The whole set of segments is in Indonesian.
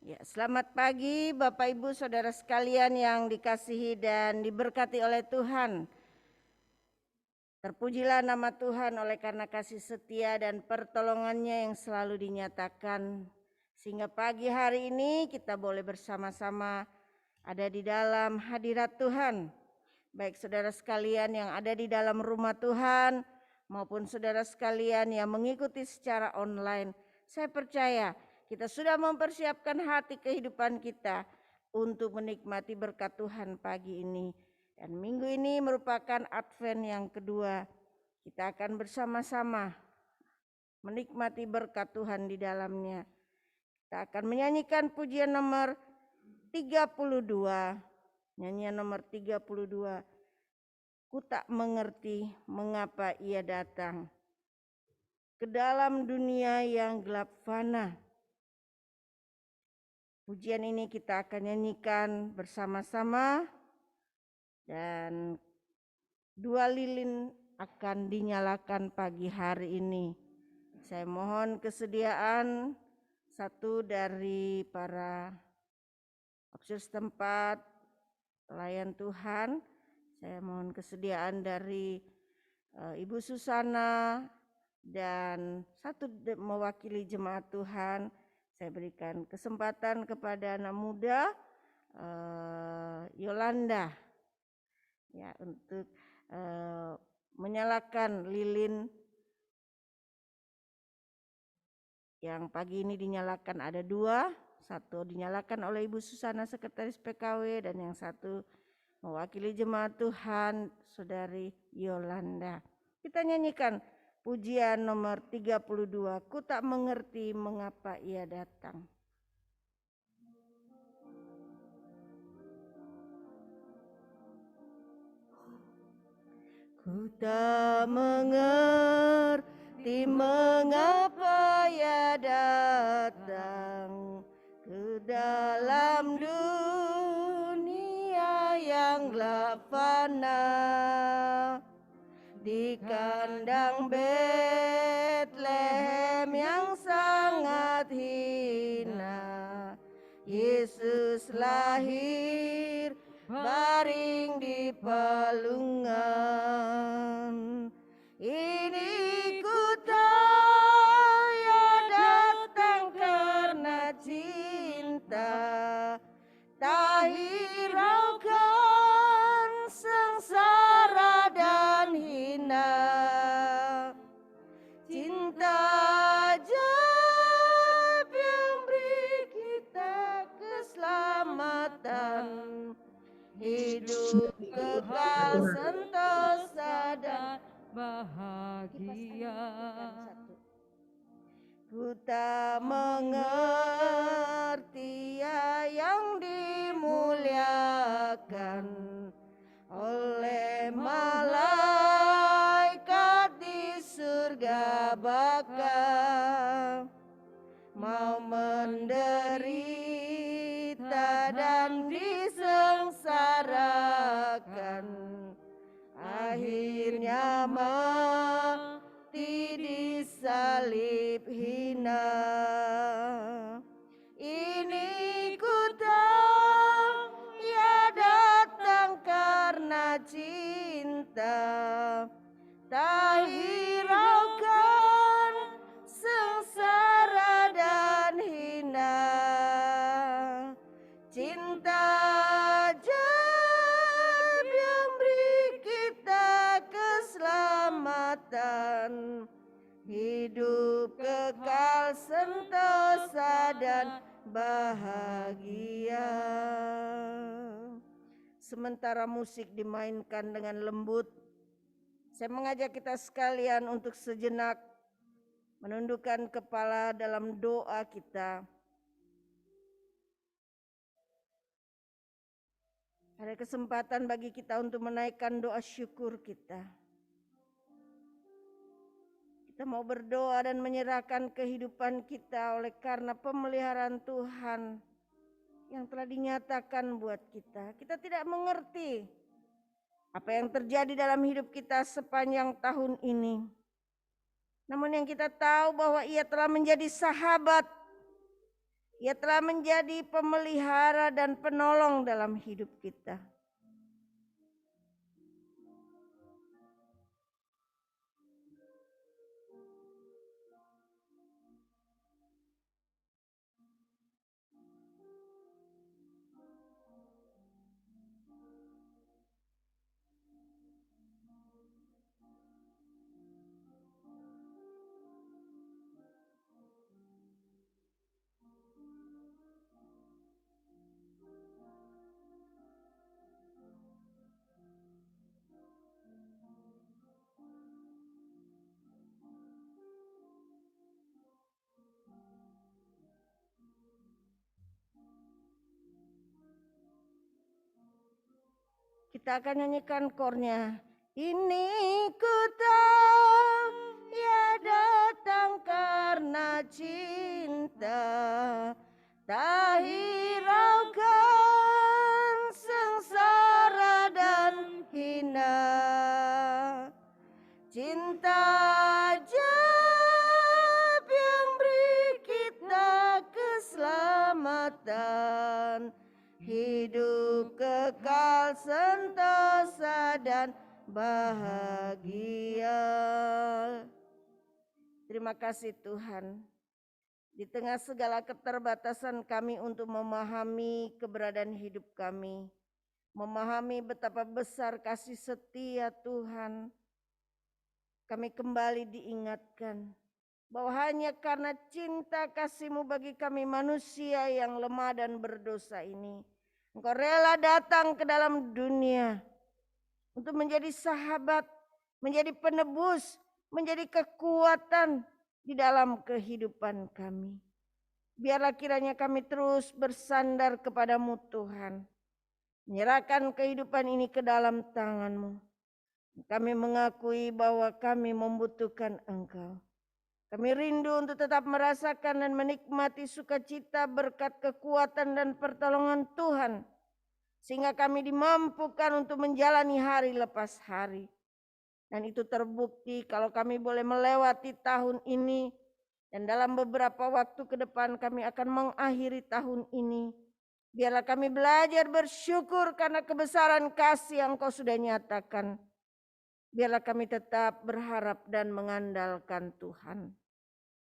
Ya, selamat pagi Bapak Ibu Saudara sekalian yang dikasihi dan diberkati oleh Tuhan. Terpujilah nama Tuhan oleh karena kasih setia dan pertolongannya yang selalu dinyatakan. Sehingga pagi hari ini kita boleh bersama-sama ada di dalam hadirat Tuhan. Baik saudara sekalian yang ada di dalam rumah Tuhan maupun saudara sekalian yang mengikuti secara online. Saya percaya kita sudah mempersiapkan hati kehidupan kita untuk menikmati berkat Tuhan pagi ini. Dan minggu ini merupakan Advent yang kedua. Kita akan bersama-sama menikmati berkat Tuhan di dalamnya. Kita akan menyanyikan pujian nomor 32. Nyanyian nomor 32. Ku tak mengerti mengapa ia datang ke dalam dunia yang gelap fana. Pujian ini kita akan nyanyikan bersama-sama dan 2 lilin akan dinyalakan pagi hari ini. Saya mohon kesediaan satu dari para opsir setempat, pelayan Tuhan. Saya mohon kesediaan dari Ibu Susana dan satu mewakili jemaat Tuhan. Saya berikan kesempatan kepada anak muda Yolanda ya untuk menyalakan lilin yang pagi ini dinyalakan ada 2, satu dinyalakan oleh Ibu Susana Sekretaris PKW dan yang satu mewakili jemaat Tuhan Saudari Yolanda. Kita nyanyikan pujian nomor 32, Ku tak mengerti mengapa ia datang. Ku tak mengerti mengapa ia datang ke dalam dunia yang gelap fana. Di kandang Betlehem yang sangat hina, Yesus lahir baring di palungan. Ini ku tahu ia datang karena cinta, tak hiraukan sengsara dan hina. Cinta ajaib yang beri kita keselamatan, hidup kekal sentosa dan bahagia. Ku tak mengerti yang dimuliakan oleh malaikat di surga baka, mau menderita dan disengsarakan, akhirnya mati di salib hina. Ini ku tahu ia datang karena cinta, tak hiraukan sengsara dan hina. Cinta ajaib yang beri kita keselamatan, hidup kekal sentosa dan bahagia. Sementara musik dimainkan dengan lembut, saya mengajak kita sekalian untuk sejenak menundukkan kepala dalam doa kita. Ada kesempatan bagi kita untuk menaikkan doa syukur kita. Kita mau berdoa dan menyerahkan kehidupan kita oleh karena pemeliharaan Tuhan yang telah dinyatakan buat kita. Kita tidak mengerti apa yang terjadi dalam hidup kita sepanjang tahun ini. Namun yang kita tahu bahwa Ia telah menjadi sahabat Ia telah menjadi pemelihara dan penolong dalam hidup kita. Kita akan nyanyikan kornya. Ini ku tahu ia datang karena cinta, tak hiraukan sengsara dan hina. Cinta ajaib yang beri kita keselamatan, hidup kekal sentosa dan bahagia. Terima kasih Tuhan. Di tengah segala keterbatasan kami untuk memahami keberadaan hidup kami, memahami betapa besar kasih setia Tuhan, kami kembali diingatkan bahwa hanya karena cinta kasih-Mu bagi kami manusia yang lemah dan berdosa ini, Engkau rela datang ke dalam dunia untuk menjadi sahabat, menjadi penebus, menjadi kekuatan di dalam kehidupan kami. Biarlah kiranya kami terus bersandar kepada-Mu Tuhan, menyerahkan kehidupan ini ke dalam tangan-Mu. Kami mengakui bahwa kami membutuhkan Engkau. Kami rindu untuk tetap merasakan dan menikmati sukacita berkat kekuatan dan pertolongan Tuhan, sehingga kami dimampukan untuk menjalani hari lepas hari. Dan itu terbukti kalau kami boleh melewati tahun ini, dan dalam beberapa waktu ke depan kami akan mengakhiri tahun ini. Biarlah kami belajar bersyukur karena kebesaran kasih yang Kau sudah nyatakan. Biarlah kami tetap berharap dan mengandalkan Tuhan.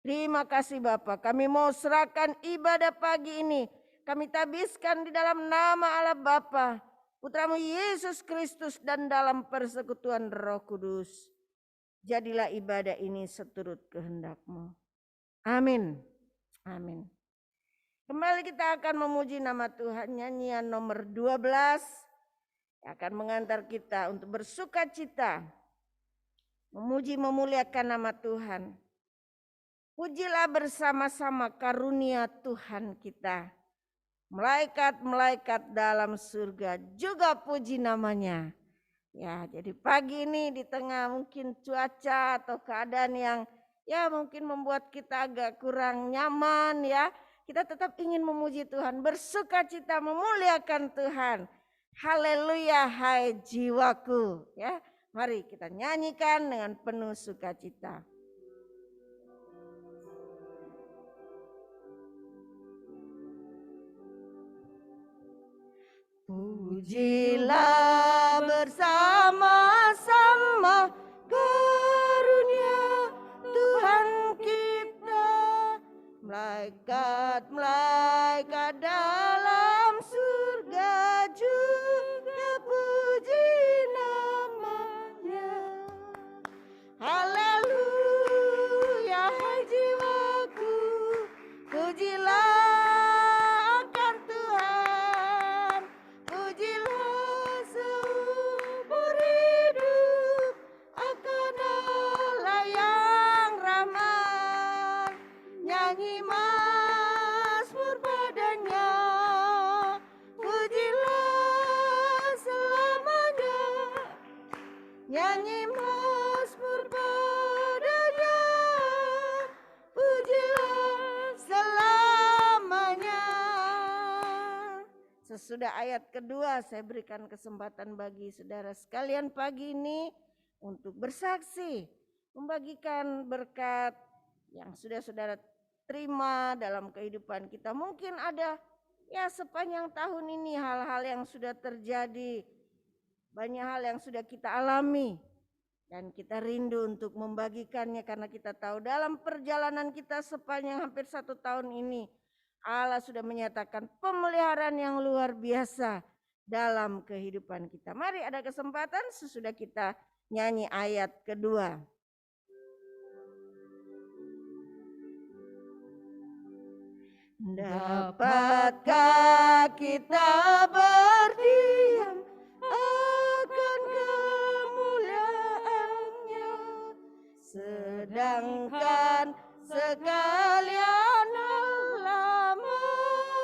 Terima kasih Bapa, kami mau serahkan ibadah pagi ini. Kami tabiskan di dalam nama Allah Bapa, Putra-Mu Yesus Kristus, dan dalam persekutuan Roh Kudus. Jadilah ibadah ini seturut kehendak-Mu. Amin. Amin. Kembali kita akan memuji nama Tuhan, nyanyian nomor 12 akan mengantar kita untuk bersukacita, memuji memuliakan nama Tuhan. Pujilah bersama-sama karunia Tuhan kita. Malaikat-malaikat dalam surga juga puji namanya. Ya, jadi pagi ini di tengah mungkin cuaca atau keadaan yang ya mungkin membuat kita agak kurang nyaman ya, kita tetap ingin memuji Tuhan, bersukacita memuliakan Tuhan. Haleluya, hai jiwaku, ya. Mari kita nyanyikan dengan penuh sukacita. Pujilah bersama-sama karunia Tuhan kita. Malaikat-malaikat dalam surga juga puji namanya. Haleluya, hai jiwaku, pujilah akan Tuhan, pujilah seumur hidup akan Allah yang ramah. Nyanyi mazmur padanya, pujilah selamanya. Nyanyi mazmur padanya, pujilah selamanya. Sesudah ayat kedua, saya berikan kesempatan bagi saudara sekalian pagi ini untuk bersaksi, membagikan berkat yang sudah saudara terima dalam kehidupan kita. Mungkin ada ya sepanjang tahun ini hal-hal yang sudah terjadi, banyak hal yang sudah kita alami, dan kita rindu untuk membagikannya karena kita tahu dalam perjalanan kita sepanjang hampir 1 tahun ini Allah sudah menyatakan pemeliharaan yang luar biasa dalam kehidupan kita. Mari ada kesempatan sesudah kita nyanyi ayat kedua. Dapatkah kita berdiam akan kemuliaannya, sedangkan sekalian Allah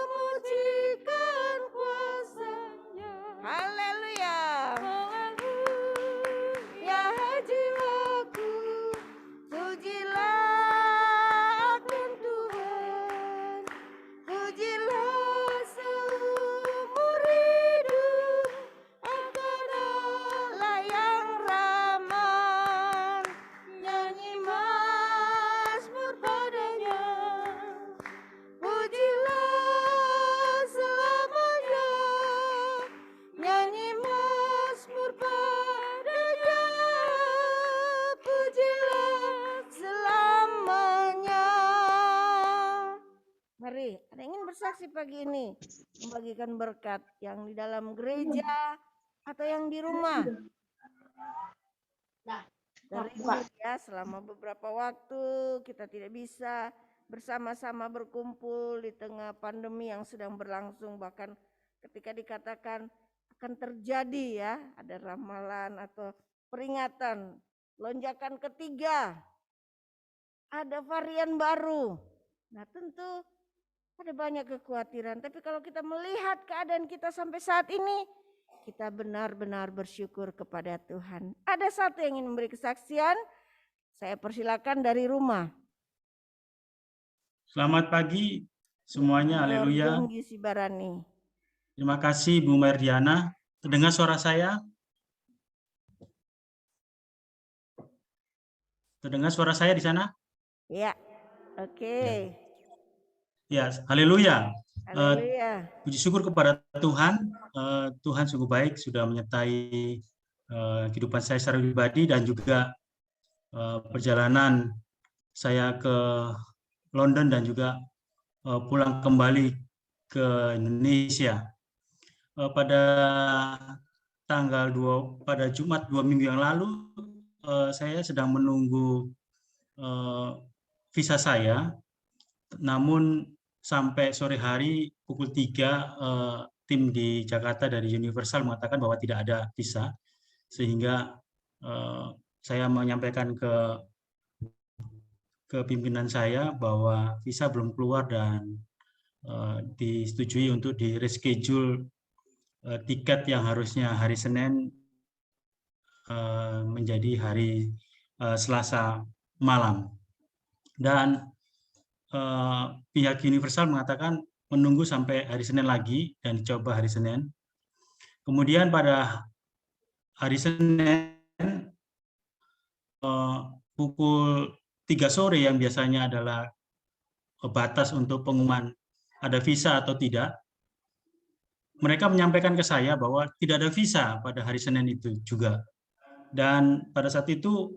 memujikan kuasa-Nya. Haleluya. Ya jiwaku, pujilah akan Tuhan, pujilah seumur hidup akan Allah yang ramah. Nyanyi mazmur padanya, pujilah selamanya. Nyanyi mazmur padanya, pujilah selamanya. Mari, ada yang ingin bersaksi pagi ini, membagikan berkat yang di dalam gereja atau yang di rumah. Rindu ya, selama beberapa waktu kita tidak bisa bersama-sama berkumpul di tengah pandemi yang sedang berlangsung. Bahkan ketika dikatakan akan terjadi ya, ada ramalan atau peringatan lonjakan ketiga, ada varian baru. Nah tentu ada banyak kekhawatiran, tapi kalau kita melihat keadaan kita sampai saat ini, kita benar-benar bersyukur kepada Tuhan. Ada satu yang ingin memberi kesaksian, saya persilakan dari rumah. Selamat pagi semuanya, haleluya. Terima kasih Bu Merdiana. Terdengar suara saya? Terdengar suara saya di sana? Ya, oke. Ya, haleluya. Haleluya. Puji syukur kepada Tuhan. Tuhan sungguh baik sudah menyertai kehidupan saya secara pribadi dan juga perjalanan saya ke London dan juga pulang kembali ke Indonesia. Pada tanggal pada Jumat 2 minggu yang lalu, saya sedang menunggu visa saya, namun sampai sore hari pukul 3 tim di Jakarta dari Universal mengatakan bahwa tidak ada visa, sehingga saya menyampaikan ke pimpinan saya bahwa visa belum keluar dan disetujui untuk di reschedule tiket yang harusnya hari Senin menjadi hari Selasa malam. Dan pihak Universal mengatakan menunggu sampai hari Senin lagi dan dicoba hari Senin. Kemudian pada hari Senin pukul 3 sore yang biasanya adalah batas untuk pengumuman ada visa atau tidak, mereka menyampaikan ke saya bahwa tidak ada visa pada hari Senin itu juga. Dan pada saat itu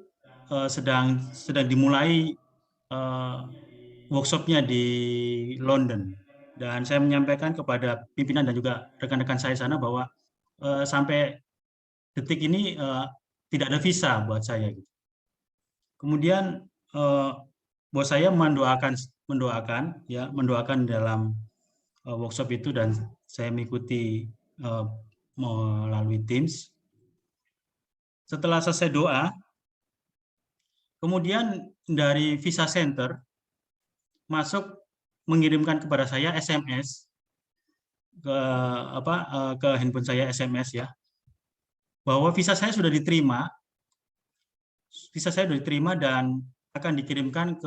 sedang dimulai workshopnya di London, dan saya menyampaikan kepada pimpinan dan juga rekan-rekan saya sana bahwa sampai detik ini tidak ada visa buat saya. Kemudian bos saya mendoakan dalam workshop itu, dan saya mengikuti melalui Teams. Setelah selesai doa, kemudian dari Visa Center masuk mengirimkan kepada saya SMS ke handphone saya, SMS ya, bahwa visa saya sudah diterima, dan akan dikirimkan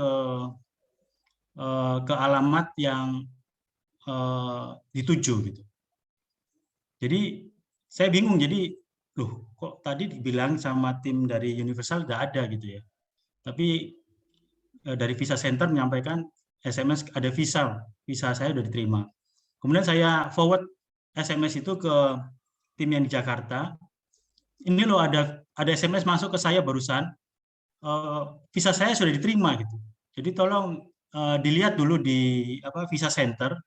ke alamat yang dituju gitu. Jadi saya bingung, jadi loh kok tadi dibilang sama tim dari Universal nggak ada gitu ya. Tapi dari Visa Center menyampaikan SMS ada visa saya sudah diterima. Kemudian saya forward SMS itu ke tim yang di Jakarta. Ini loh ada SMS masuk ke saya barusan, visa saya sudah diterima gitu. Jadi tolong dilihat dulu di visa center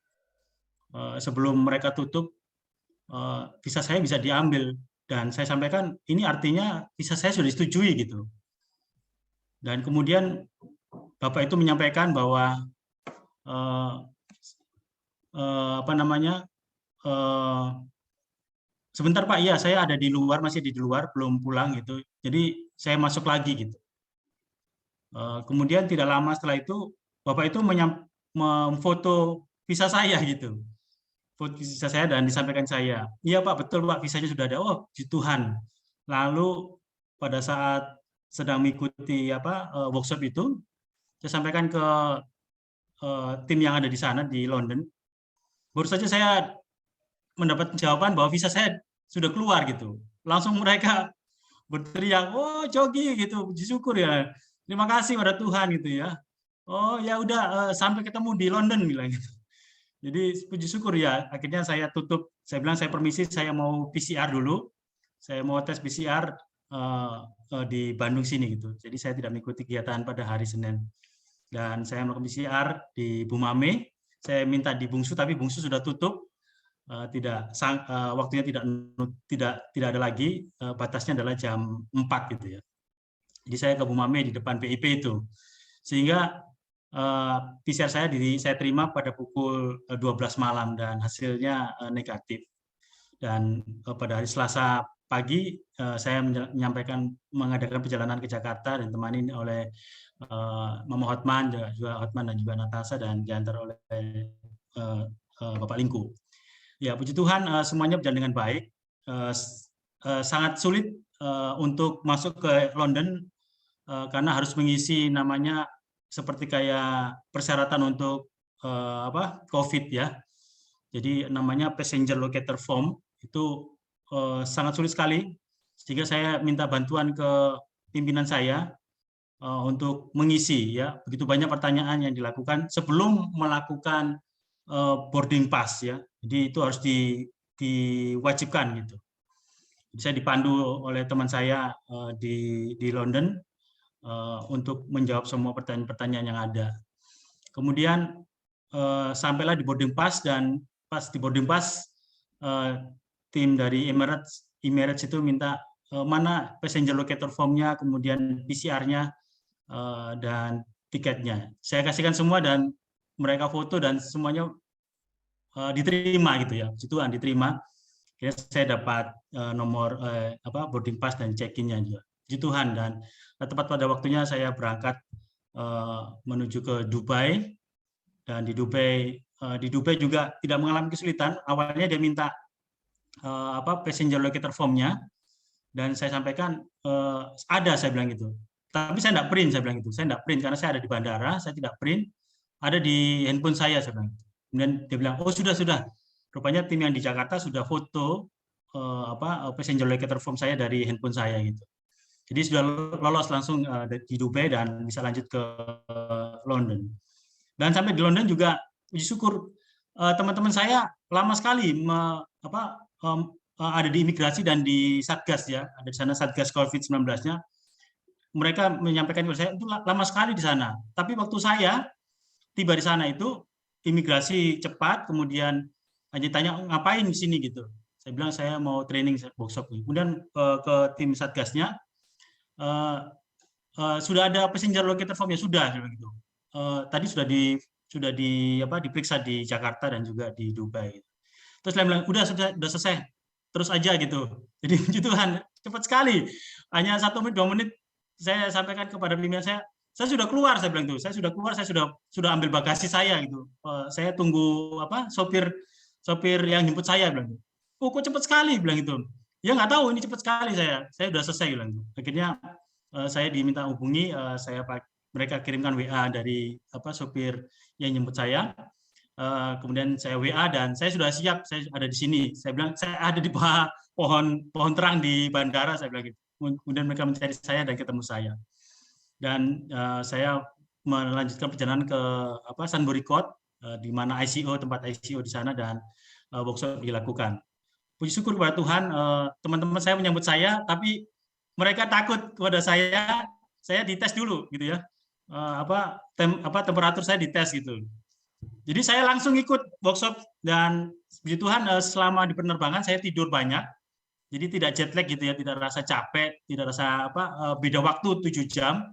sebelum mereka tutup, visa saya bisa diambil. Dan saya sampaikan ini artinya visa saya sudah disetujui gitu. Dan kemudian Bapak itu menyampaikan bahwa sebentar Pak, iya saya ada di luar, masih di luar, belum pulang gitu. Jadi saya masuk lagi gitu. Kemudian tidak lama setelah itu Bapak itu memfoto visa saya gitu. Foto visa saya dan disampaikan saya, iya Pak, betul Pak, visanya sudah ada. Oh, puji Tuhan. Lalu pada saat sedang mengikuti workshop itu, saya sampaikan ke tim yang ada di sana di London. Baru saja saya mendapat jawaban bahwa visa saya sudah keluar gitu. Langsung mereka berteriak, oh Jogi gitu, puji syukur ya, terima kasih pada Tuhan gitu ya. Oh ya udah, sampai ketemu di London bilang gitu. Jadi puji syukur ya, akhirnya saya tutup. Saya bilang saya permisi, saya mau PCR dulu, saya mau tes PCR di Bandung sini gitu. Jadi saya tidak mengikuti kegiatan pada hari Senin. Dan saya melakukan PCR di Bumame. Saya minta di Bungsu, tapi Bungsu sudah tutup. Waktunya tidak ada lagi, batasnya adalah jam 4 gitu ya. Jadi saya ke Bumame di depan BIP itu, sehingga PCR saya terima pada pukul 12 malam dan hasilnya negatif. Dan pada hari Selasa pagi saya mengadakan perjalanan ke Jakarta dan ditemani oleh Mama Hotman, juga Hotman dan juga Natasha, dan diantar oleh Bapak Lingku. Ya, puji Tuhan semuanya berjalan dengan baik. Sangat sulit untuk masuk ke London karena harus mengisi namanya seperti kayak persyaratan untuk COVID ya. Jadi namanya passenger locator form itu sangat sulit sekali, sehingga saya minta bantuan ke pimpinan saya untuk mengisi ya. Begitu banyak pertanyaan yang dilakukan sebelum melakukan boarding pass ya. Jadi itu harus diwajibkan gitu. Jadi saya dipandu oleh teman saya di London untuk menjawab semua pertanyaan-pertanyaan yang ada. Kemudian sampailah di boarding pass, dan pas di boarding pass tim dari Emirates itu minta mana passenger locator form-nya, kemudian PCR-nya dan tiketnya. Saya kasihkan semua dan mereka foto dan semuanya diterima gitu ya. Puji Tuhan diterima. Saya dapat nomor boarding pass dan check-in-nya juga. Puji Tuhan, dan tepat pada waktunya saya berangkat menuju ke Dubai. Dan di Dubai juga tidak mengalami kesulitan. Awalnya dia minta passenger locator form-nya, dan saya sampaikan ada, saya bilang gitu. Tapi saya tidak print, saya bilang gitu. Saya tidak print karena saya ada di bandara, saya tidak print. Ada di handphone saya bilang gitu. Kemudian dia bilang, oh sudah. Rupanya tim yang di Jakarta sudah foto passenger locator form saya dari handphone saya gitu. Jadi sudah lolos langsung di Dubai dan bisa lanjut ke London. Dan sampai di London juga puji syukur teman-teman saya lama sekali ada di imigrasi dan di Satgas ya. Ada di sana Satgas COVID-19-nya. Mereka menyampaikan kepada saya itu lama sekali di sana. Tapi waktu saya tiba di sana itu imigrasi cepat, kemudian hanya tanya ngapain di sini gitu. Saya bilang saya mau training workshop. Kemudian ke tim Satgasnya sudah ada passenger locator form-nya, sudah gitu. Tadi sudah diperiksa di Jakarta dan juga di Dubai. Terus saya bilang udah selesai, terus aja gitu. Jadi puji Tuhan cepat sekali, hanya 1 menit 2 menit saya sampaikan kepada pimpinan saya sudah keluar, saya bilang itu, saya sudah keluar, saya sudah ambil bagasi saya gitu. Saya tunggu sopir yang jemput saya, bilang gitu. Oh kok cepat sekali, bilang itu. Ya nggak tahu, ini cepat sekali, saya sudah selesai, bilang gitu. Akhirnya saya diminta hubungi, mereka kirimkan WA dari sopir yang jemput saya. Kemudian saya WA dan saya sudah siap, saya ada di sini. Saya bilang saya ada di bawah pohon terang di bandara, saya bilang gitu. Kemudian mereka mencari saya dan ketemu saya. Dan saya melanjutkan perjalanan ke Sunbury Court, di mana tempat ICO di sana, dan workshop dilakukan. Puji syukur kepada Tuhan, teman-teman saya menyambut saya, tapi mereka takut kepada saya dites dulu gitu ya. Temperatur saya dites gitu. Jadi saya langsung ikut workshop, dan puji Tuhan selama di penerbangan saya tidur banyak. Jadi tidak jet lag gitu ya, tidak rasa capek, tidak rasa beda waktu 7 jam.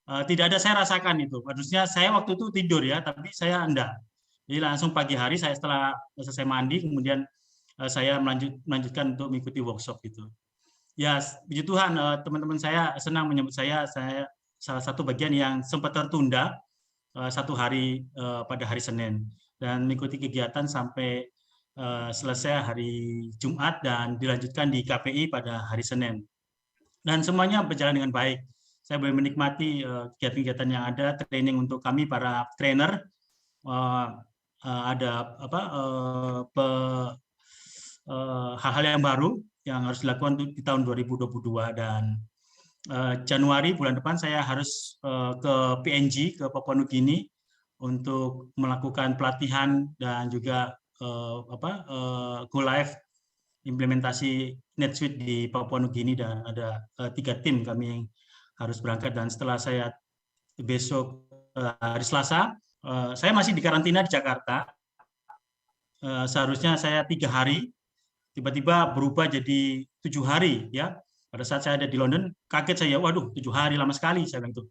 Tidak ada saya rasakan itu. Harusnya saya waktu itu tidur ya, tapi saya enggak. Jadi langsung pagi hari saya setelah selesai mandi, kemudian saya melanjutkan untuk mengikuti workshop gitu. Ya, puji Tuhan, teman-teman saya senang menyambut saya salah satu bagian yang sempat tertunda 1 hari pada hari Senin, dan mengikuti kegiatan sampai selesai hari Jumat dan dilanjutkan di KPI pada hari Senin. Dan semuanya berjalan dengan baik. Saya boleh menikmati kegiatan-kegiatan yang ada, training untuk kami para trainer, ada hal-hal yang baru yang harus dilakukan di tahun 2022, dan Januari bulan depan saya harus ke PNG, ke Papua Nugini, untuk melakukan pelatihan dan juga go live implementasi NetSuite di Papua Nugini, dan ada 3 tim kami yang harus berangkat. Dan setelah saya besok hari Selasa, saya masih di karantina di Jakarta. Seharusnya saya 3 hari, tiba-tiba berubah jadi 7 hari ya. Pada saat saya ada di London, kaget saya, waduh 7 hari lama sekali, saya bilang itu.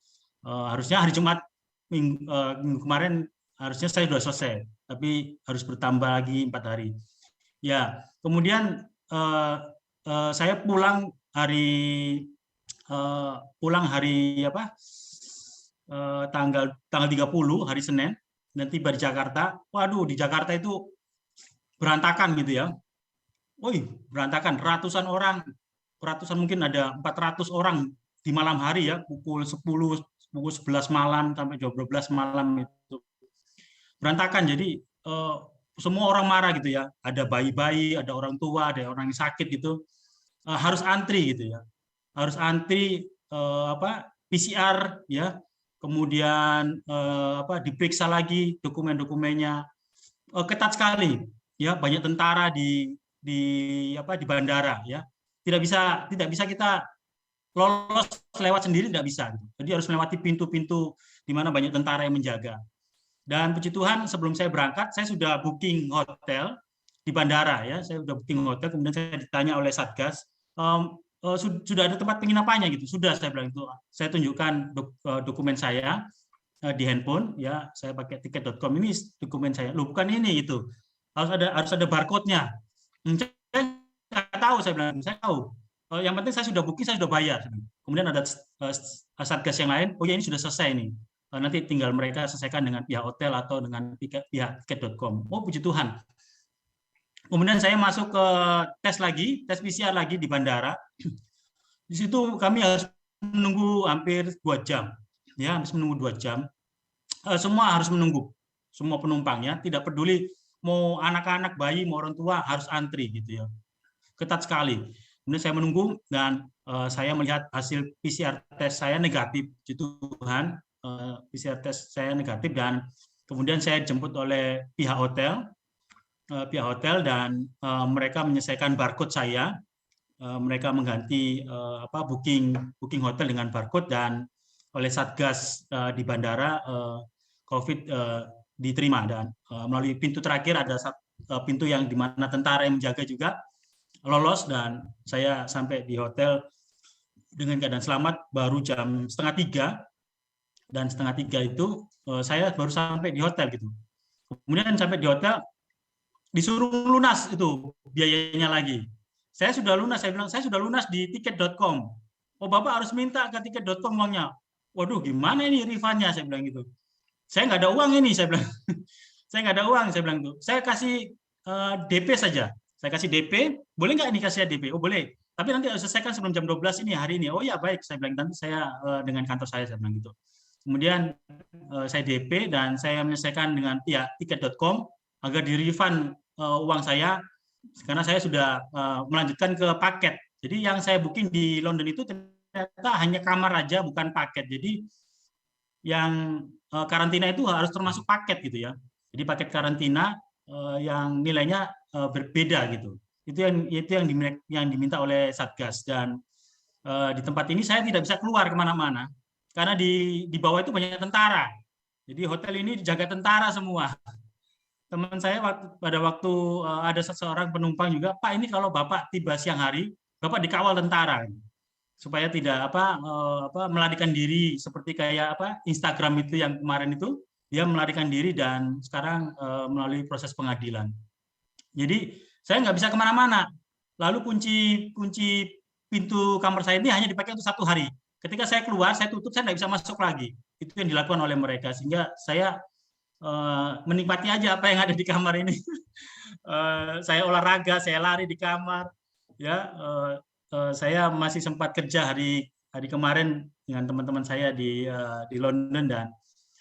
Harusnya hari Jumat minggu kemarin harusnya saya sudah selesai, tapi harus bertambah lagi 4 hari. Ya, kemudian saya pulang hari tanggal 30 hari Senin, dan tiba di Jakarta. Waduh, di Jakarta itu berantakan gitu ya. Wih, berantakan, ratusan mungkin ada 400 orang di malam hari ya, pukul 10, pukul 11 malam sampai jam 12 malam itu. Berantakan, jadi semua orang marah gitu ya. Ada bayi-bayi, ada orang tua, ada orang yang sakit gitu. Harus antri gitu ya. Harus antri PCR ya. Kemudian diperiksa lagi dokumen-dokumennya. Ketat sekali ya, banyak tentara di bandara ya. Tidak bisa kita lolos lewat sendiri, tidak bisa. Jadi harus melewati pintu-pintu di mana banyak tentara yang menjaga. Dan puji Tuhan, sebelum saya berangkat, saya sudah booking hotel di bandara ya. Saya sudah booking hotel, kemudian saya ditanya oleh Satgas, sudah ada tempat penginapannya gitu. Sudah, saya bilang itu. Saya tunjukkan dokumen saya di handphone ya. Saya pakai tiket.com, ini dokumen saya. Loh, bukan ini itu. Harus ada barcode-nya. Saya nggak tahu, saya bilang, saya tahu. Yang penting saya sudah booking, saya sudah bayar. Kemudian ada Satgas yang lain, oh ya ini sudah selesai nih. Nanti tinggal mereka selesaikan dengan pihak hotel atau dengan pihak tiket.com. Oh, puji Tuhan. Kemudian saya masuk ke tes PCR lagi di bandara. Di situ kami harus menunggu hampir 2 jam. Ya, harus menunggu 2 jam. Semua harus menunggu. Semua penumpang ya, tidak peduli mau anak-anak, bayi, mau orang tua, harus antri gitu ya. Ketat sekali. Kemudian saya menunggu, dan saya melihat hasil PCR tes saya negatif. Puji Tuhan, PCR tes saya negatif, dan kemudian saya dijemput oleh pihak hotel, dan mereka menyelesaikan barcode saya. Mereka mengganti booking hotel dengan barcode, dan oleh Satgas di bandara COVID diterima, dan melalui pintu terakhir ada pintu yang di mana tentara yang menjaga juga, lolos, dan saya sampai di hotel dengan keadaan selamat baru jam 2:30, dan 2:30 itu saya baru sampai di hotel gitu. Kemudian sampai di hotel disuruh lunas itu biayanya lagi. Saya sudah lunas, saya bilang saya sudah lunas di tiket.com. Oh, Bapak harus minta ke tiket.com uangnya. Waduh, gimana ini refundnya, saya bilang gitu. Saya nggak ada uang ini, saya bilang. Saya nggak ada uang, saya bilang itu. Saya kasih DP saja. Saya kasih DP, boleh nggak ini kasih DP? Oh, boleh. Tapi nanti harus selesaikan sebelum jam 12 ini hari ini. Oh ya, baik, saya bilang, nanti saya dengan kantor saya bilang gitu. Kemudian saya DP, dan saya menyelesaikan dengan pihak tiket.com agar di-refund uang saya, karena saya sudah melanjutkan ke paket. Jadi yang saya booking di London itu ternyata hanya kamar aja, bukan paket. Jadi yang karantina itu harus termasuk paket gitu ya. Jadi paket karantina yang nilainya berbeda gitu. Itu yang diminta oleh Satgas. Dan di tempat ini saya tidak bisa keluar kemana-mana karena di bawah itu banyak tentara. Jadi hotel ini dijaga tentara semua. Teman saya pada waktu ada seseorang penumpang juga, Pak, ini kalau Bapak tiba siang hari, Bapak dikawal tentara supaya tidak melarikan diri seperti kayak Instagram itu yang kemarin itu dia melarikan diri dan sekarang melalui proses pengadilan. Jadi saya nggak bisa kemana-mana. Lalu kunci pintu kamar saya ini hanya dipakai untuk 1 hari. Ketika saya keluar, saya tutup, saya nggak bisa masuk lagi. Itu yang dilakukan oleh mereka, sehingga saya menikmati aja apa yang ada di kamar ini. Saya olahraga, saya lari di kamar, ya. Saya masih sempat kerja hari kemarin dengan teman-teman saya di London, dan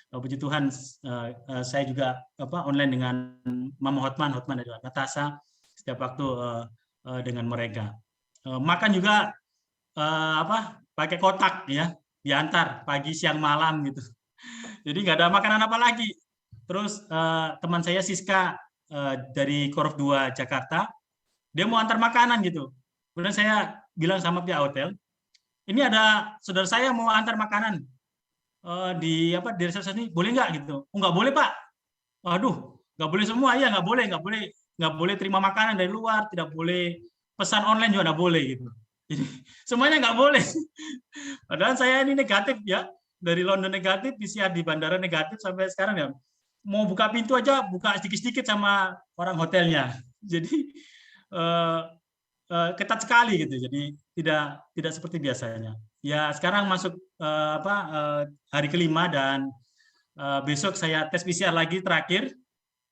puji Tuhan saya juga online dengan Mama Hotman dan juga Natasha setiap waktu dengan mereka. Makan juga pakai kotak ya, diantar pagi siang malam gitu. Jadi nggak ada makanan apa lagi. Terus teman saya Siska dari Korf 2 Jakarta, dia mau antar makanan gitu. Kemudian saya bilang sama pihak hotel, ini ada saudara saya mau antar makanan di resepsi ini, boleh nggak gitu? Oh, nggak boleh Pak. Waduh, nggak boleh semua ya, nggak boleh terima makanan dari luar, tidak boleh pesan online juga nggak boleh gitu. Jadi semuanya nggak boleh. Padahal saya ini negatif ya, dari London negatif, PCR di bandara negatif sampai sekarang ya. Mau buka pintu aja buka sedikit-sedikit sama orang hotelnya. Jadi ketat sekali gitu. Jadi tidak seperti biasanya. Ya sekarang masuk hari kelima dan besok saya tes PCR lagi terakhir.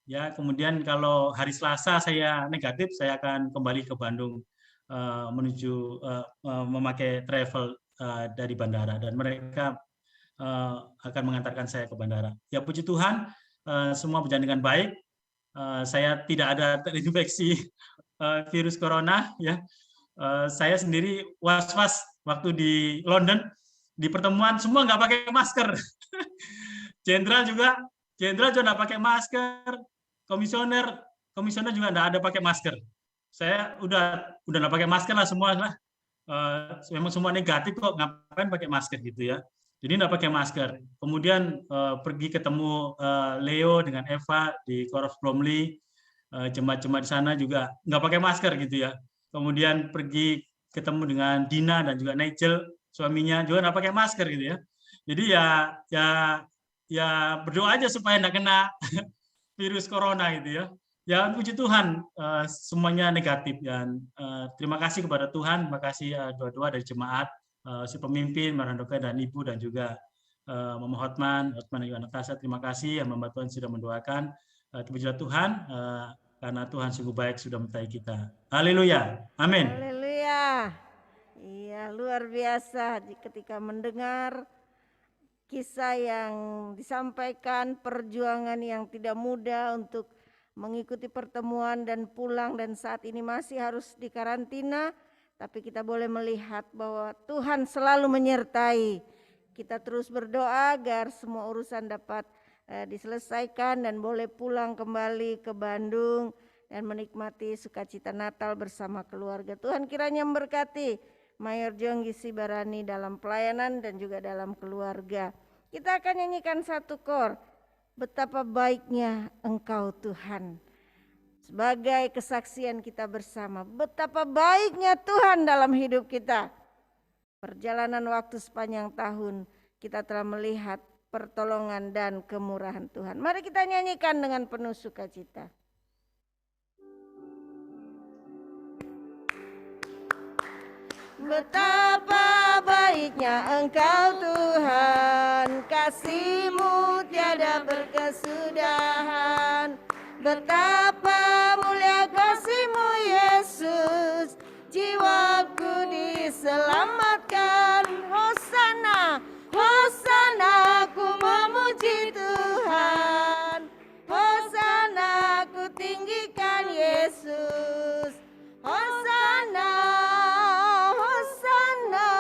Ya kemudian kalau hari Selasa saya negatif, saya akan kembali ke Bandung menuju memakai travel dari bandara, dan mereka akan mengantarkan saya ke bandara. Ya puji Tuhan, semua berjalan dengan baik. Saya tidak ada terinfeksi virus corona. Ya, saya sendiri was-was waktu di London, di pertemuan semua nggak pakai masker. Jenderal juga nggak pakai masker. Komisioner juga nggak ada pakai masker. Saya udah nggak pakai masker lah semua lah. Memang semua negatif kok, ngapain pakai masker gitu ya. Jadi nggak pakai masker. Kemudian pergi ketemu Leo dengan Eva di Korf Bromley, jemaat-jemaat di sana juga nggak pakai masker gitu ya. Kemudian pergi ketemu dengan Dina dan juga Nigel, suaminya juga nggak pakai masker gitu ya. Jadi ya berdoa aja supaya nggak kena virus corona gitu ya. Ya puji Tuhan semuanya negatif, dan terima kasih kepada Tuhan, terima kasih doa-doa dari jemaat, si pemimpin, Marandoka dan Ibu, dan juga Mama Hotman dan juga Natasha, terima kasih yang membantu Tuhan sudah mendoakan. Pujilah Tuhan karena Tuhan sungguh baik sudah menyertai kita. Haleluya. Amin. Haleluya. Iya, luar biasa ketika mendengar kisah yang disampaikan, perjuangan yang tidak mudah untuk mengikuti pertemuan dan pulang, dan saat ini masih harus dikarantina, tapi kita boleh melihat bahwa Tuhan selalu menyertai. Kita terus berdoa agar semua urusan dapat diselesaikan dan boleh pulang kembali ke Bandung dan menikmati sukacita Natal bersama keluarga. Tuhan kiranya memberkati Mayor Jonggi Sibarani dalam pelayanan dan juga dalam keluarga. Kita akan nyanyikan satu kor, betapa baiknya Engkau Tuhan. Sebagai kesaksian kita bersama, betapa baiknya Tuhan dalam hidup kita. Perjalanan waktu sepanjang tahun kita telah melihat pertolongan dan kemurahan Tuhan. Mari kita nyanyikan dengan penuh sukacita. Betapa baiknya Engkau Tuhan, kasih-Mu tiada berkesudahan. Betapa mulia kasih-Mu Yesus, jiwaku diselamatkan. Hosana, Hosana, ku memuji Tuhan. Hosana, ku tinggikan Yesus. Hosana, Hosana,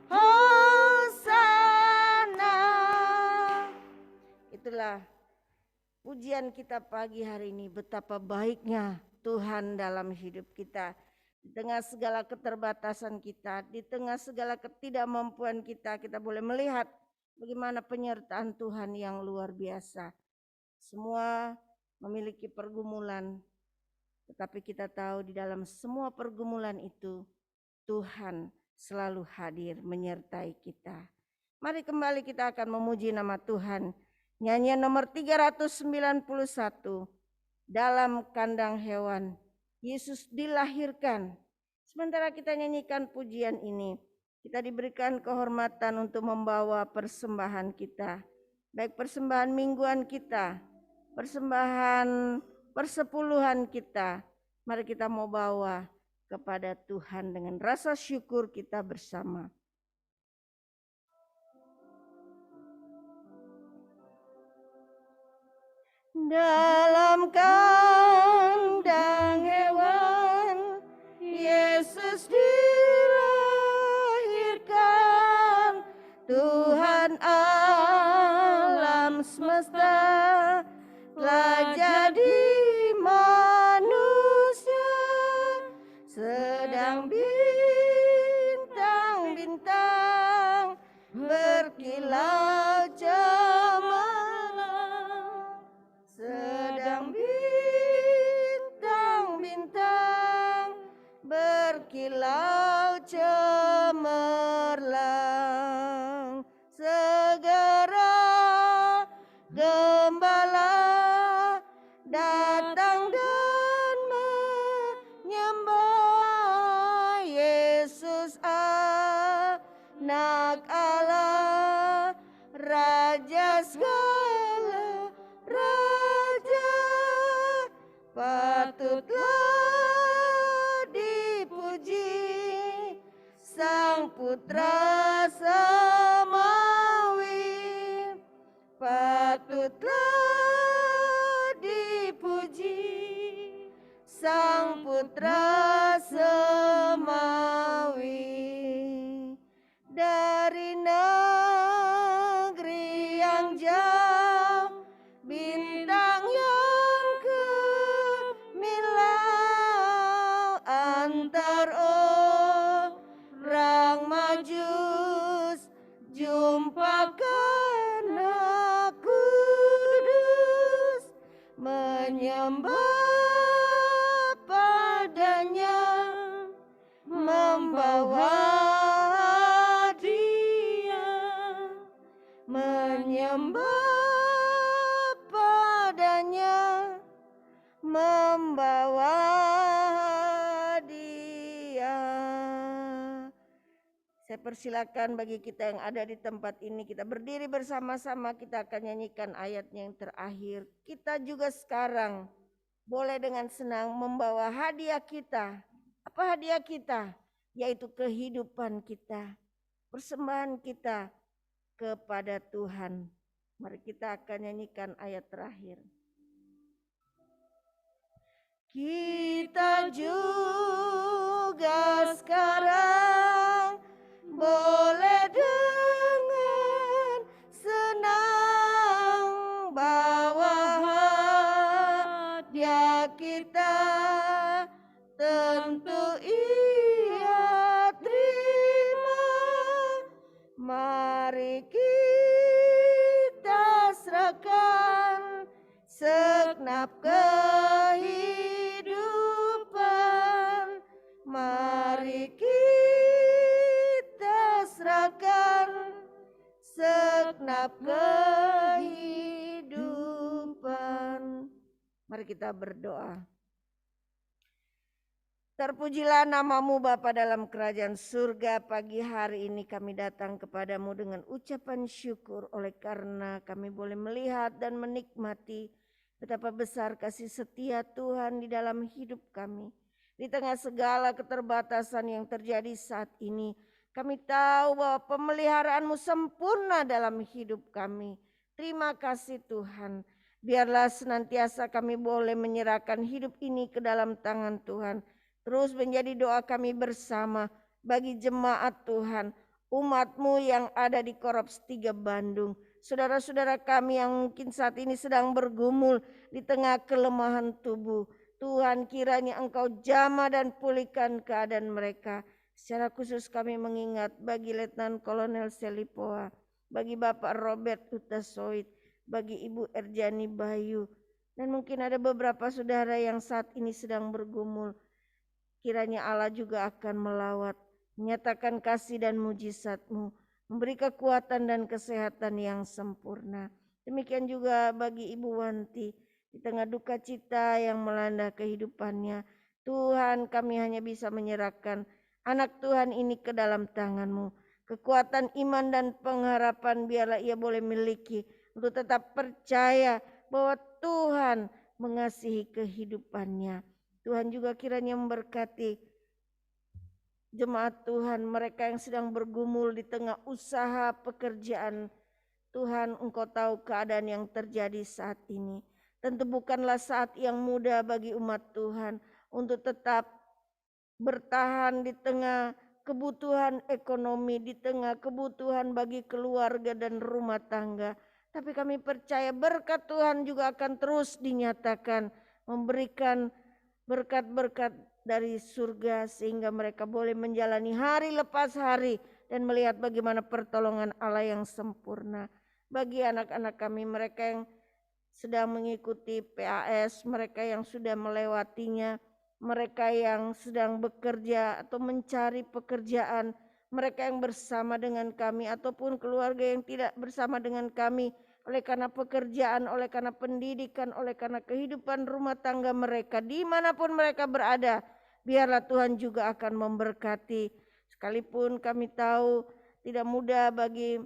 Hosana. marilah pujian kita pagi hari ini, betapa baiknya Tuhan dalam hidup kita. Di tengah segala keterbatasan kita, di tengah segala ketidakmampuan kita, kita boleh melihat bagaimana penyertaan Tuhan yang luar biasa. Semua memiliki pergumulan, tetapi kita tahu di dalam semua pergumulan itu Tuhan selalu hadir menyertai kita. Mari kembali kita akan memuji nama Tuhan. Nyanyian nomor 391, dalam kandang hewan Yesus dilahirkan. Sementara kita nyanyikan pujian ini, kita diberikan kehormatan untuk membawa persembahan kita, baik persembahan mingguan kita, persembahan persepuluhan kita. Mari kita mau bawa kepada Tuhan dengan rasa syukur kita bersama. Dalam kandang hewan Yesus dilahirkan, Tuhan alam semesta telah jadi manusia, sedang bintang-bintang berkilau cemerlang, sedang bintang-bintang berkilau cemerlang. Segera gembala datang dan menyembah Yesus anak Allah, Raja segala raja, patutlah dipuji Sang Putra Samawi, patutlah dipuji Sang Putra Samawi. Dari negeri yang jauh, bintang yang gemilau, antar orang Majus jumpa Anak Kudus, menyembah padanya, membawa hadiah, menyembah padanya, membawa hadiah. Saya persilakan bagi kita yang ada di tempat ini, kita berdiri bersama-sama, kita akan nyanyikan ayatnya yang terakhir. Kita juga sekarang boleh dengan senang membawa hadiah kita. Apa hadiah kita? Yaitu kehidupan kita, persembahan kita kepada Tuhan. Mari kita akan nyanyikan ayat terakhir. Kita juga sekarang boleh dengan senang bawa hadiah kita, tentu Ia terima. Mari kita serahkan segenap kehidupan, mari kita serahkan segenap kehidupan. Mari kita berdoa. Terpujilah nama-Mu Bapa dalam kerajaan surga. Pagi hari ini kami datang kepadamu dengan ucapan syukur oleh karena kami boleh melihat dan menikmati betapa besar kasih setia Tuhan di dalam hidup kami. Di tengah segala keterbatasan yang terjadi saat ini, kami tahu bahwa pemeliharaanmu sempurna dalam hidup kami. Terima kasih Tuhan. Biarlah senantiasa kami boleh menyerahkan hidup ini ke dalam tangan Tuhan. Terus menjadi doa kami bersama bagi jemaat Tuhan, umat-Mu yang ada di Korps 3 Bandung, saudara-saudara kami yang mungkin saat ini sedang bergumul di tengah kelemahan tubuh. Tuhan, kiranya Engkau jamah dan pulihkan keadaan mereka. Secara khusus kami mengingat bagi Letnan Kolonel Selipoa, bagi Bapak Robert Utasoid, bagi Ibu Erjani Bayu, dan mungkin ada beberapa saudara yang saat ini sedang bergumul. Kiranya Allah juga akan melawat, menyatakan kasih dan mujizat-Mu, memberi kekuatan dan kesehatan yang sempurna. Demikian juga bagi Ibu Wanti, di tengah duka cita yang melanda kehidupannya. Tuhan, kami hanya bisa menyerahkan anak Tuhan ini ke dalam tangan-Mu. Kekuatan iman dan pengharapan biarlah ia boleh miliki untuk tetap percaya bahwa Tuhan mengasihi kehidupannya. Tuhan juga kiranya memberkati jemaat Tuhan, mereka yang sedang bergumul di tengah usaha pekerjaan. Tuhan, Engkau tahu keadaan yang terjadi saat ini. Tentu bukanlah saat yang mudah bagi umat Tuhan untuk tetap bertahan di tengah kebutuhan ekonomi, di tengah kebutuhan bagi keluarga dan rumah tangga. Tapi kami percaya berkat Tuhan juga akan terus dinyatakan, memberikan berkat-berkat dari surga sehingga mereka boleh menjalani hari lepas hari dan melihat bagaimana pertolongan Allah yang sempurna. Bagi anak-anak kami, mereka yang sedang mengikuti PAS, mereka yang sudah melewatinya, mereka yang sedang bekerja atau mencari pekerjaan, mereka yang bersama dengan kami ataupun keluarga yang tidak bersama dengan kami oleh karena pekerjaan, oleh karena pendidikan, oleh karena kehidupan rumah tangga mereka, dimanapun mereka berada, biarlah Tuhan juga akan memberkati. Sekalipun kami tahu tidak mudah bagi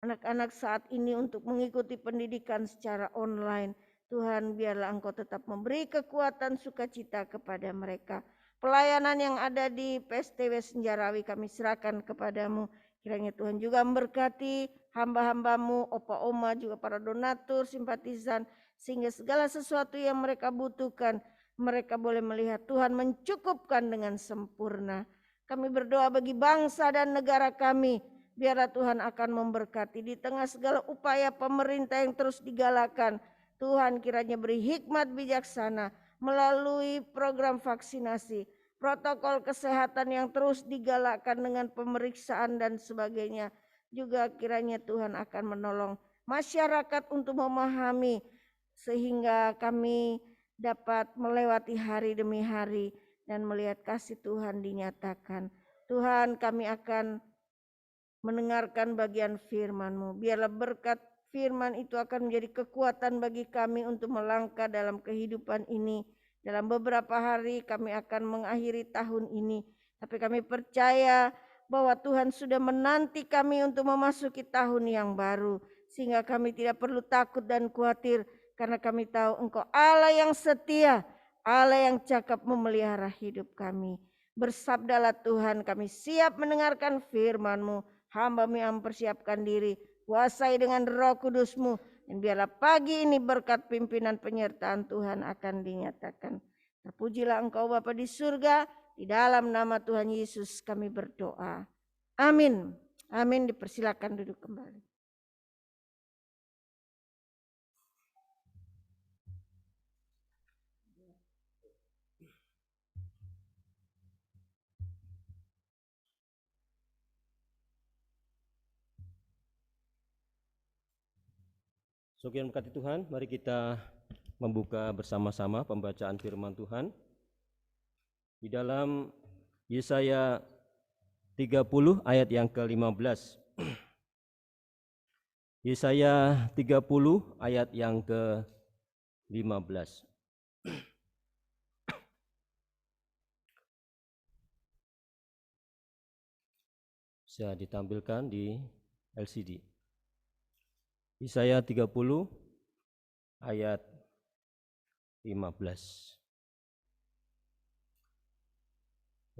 anak-anak saat ini untuk mengikuti pendidikan secara online. Tuhan, biarlah Engkau tetap memberi kekuatan sukacita kepada mereka. Pelayanan yang ada di PSTW Senjarawi kami serahkan kepadamu. Kiranya Tuhan juga memberkati hamba-hambamu, opa oma, juga para donatur, simpatisan, sehingga segala sesuatu yang mereka butuhkan, mereka boleh melihat Tuhan mencukupkan dengan sempurna. Kami berdoa bagi bangsa dan negara kami, biarlah Tuhan akan memberkati di tengah segala upaya pemerintah yang terus digalakkan. Tuhan kiranya beri hikmat bijaksana melalui program vaksinasi, protokol kesehatan yang terus digalakkan dengan pemeriksaan dan sebagainya. Juga kiranya Tuhan akan menolong masyarakat untuk memahami sehingga kami dapat melewati hari demi hari dan melihat kasih Tuhan dinyatakan. Tuhan, kami akan mendengarkan bagian firman-Mu. Biarlah berkat firman itu akan menjadi kekuatan bagi kami untuk melangkah dalam kehidupan ini. Dalam beberapa hari kami akan mengakhiri tahun ini. Tapi kami percaya bahwa Tuhan sudah menanti kami untuk memasuki tahun yang baru. Sehingga kami tidak perlu takut dan khawatir. Karena kami tahu Engkau Allah yang setia, Allah yang cakap memelihara hidup kami. Bersabdalah Tuhan, kami siap mendengarkan firman-Mu. Hamba-Mu yang mempersiapkan diri, kuasai dengan Roh Kudus-Mu, dan biarlah pagi ini berkat pimpinan penyertaan Tuhan akan dinyatakan. Terpujilah Engkau Bapa di surga, di dalam nama Tuhan Yesus kami berdoa. Amin. Amin. Dipersilakan duduk kembali. Sekian berkati Tuhan, mari kita membuka bersama-sama pembacaan firman Tuhan di dalam Yesaya 30 ayat yang ke-15. Yesaya 30 ayat yang ke-15. Bisa ditampilkan di LCD. Yesaya 30 ayat 15.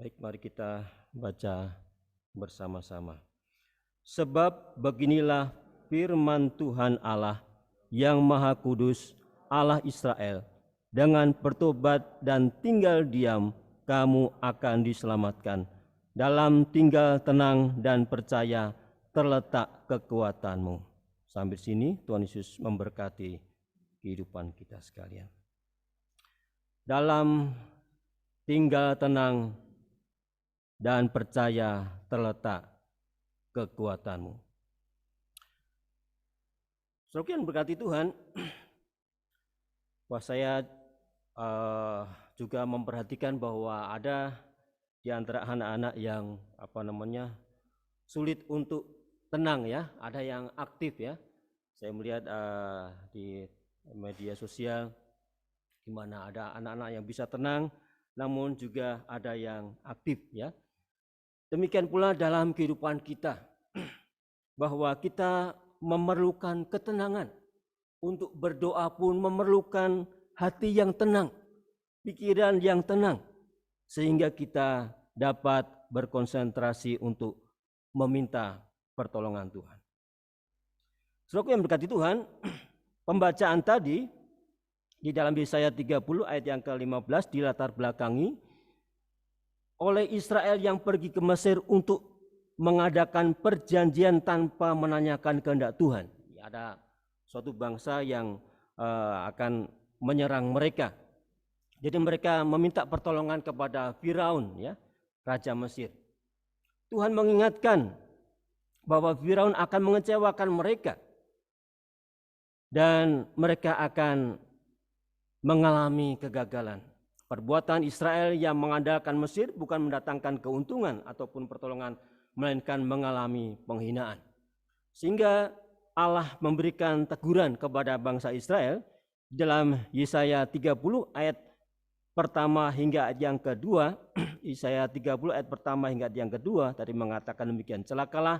Baik, mari kita baca bersama-sama. Sebab beginilah firman Tuhan Allah yang Maha Kudus, Allah Israel, dengan bertobat dan tinggal diam kamu akan diselamatkan, dalam tinggal tenang dan percaya terletak kekuatanmu. Sampai sini Tuhan Yesus memberkati kehidupan kita sekalian. Dalam tinggal tenang dan percaya terletak kekuatanmu. Saudara yang berkati Tuhan, wah saya juga memperhatikan bahwa ada di antara anak-anak yang sulit untuk tenang ya, ada yang aktif ya. Saya melihat di media sosial di mana ada anak-anak yang bisa tenang, namun juga ada yang aktif ya. Demikian pula dalam kehidupan kita, bahwa kita memerlukan ketenangan. Untuk berdoa pun memerlukan hati yang tenang, pikiran yang tenang, sehingga kita dapat berkonsentrasi untuk meminta pertolongan Tuhan. Saudara yang berkati Tuhan, pembacaan tadi di dalam Yesaya 30 ayat yang ke-15 dilatar belakangi oleh Israel yang pergi ke Mesir untuk mengadakan perjanjian tanpa menanyakan kehendak Tuhan. Ada suatu bangsa yang akan menyerang mereka. Jadi mereka meminta pertolongan kepada Firaun ya, raja Mesir. Tuhan mengingatkan bahwa Firaun akan mengecewakan mereka dan mereka akan mengalami kegagalan. Perbuatan Israel yang mengandalkan Mesir bukan mendatangkan keuntungan ataupun pertolongan, melainkan mengalami penghinaan. Sehingga Allah memberikan teguran kepada bangsa Israel dalam Yesaya 30 ayat pertama hingga ayat yang kedua. Yesaya 30 ayat pertama hingga ayat yang kedua tadi mengatakan demikian, celakalah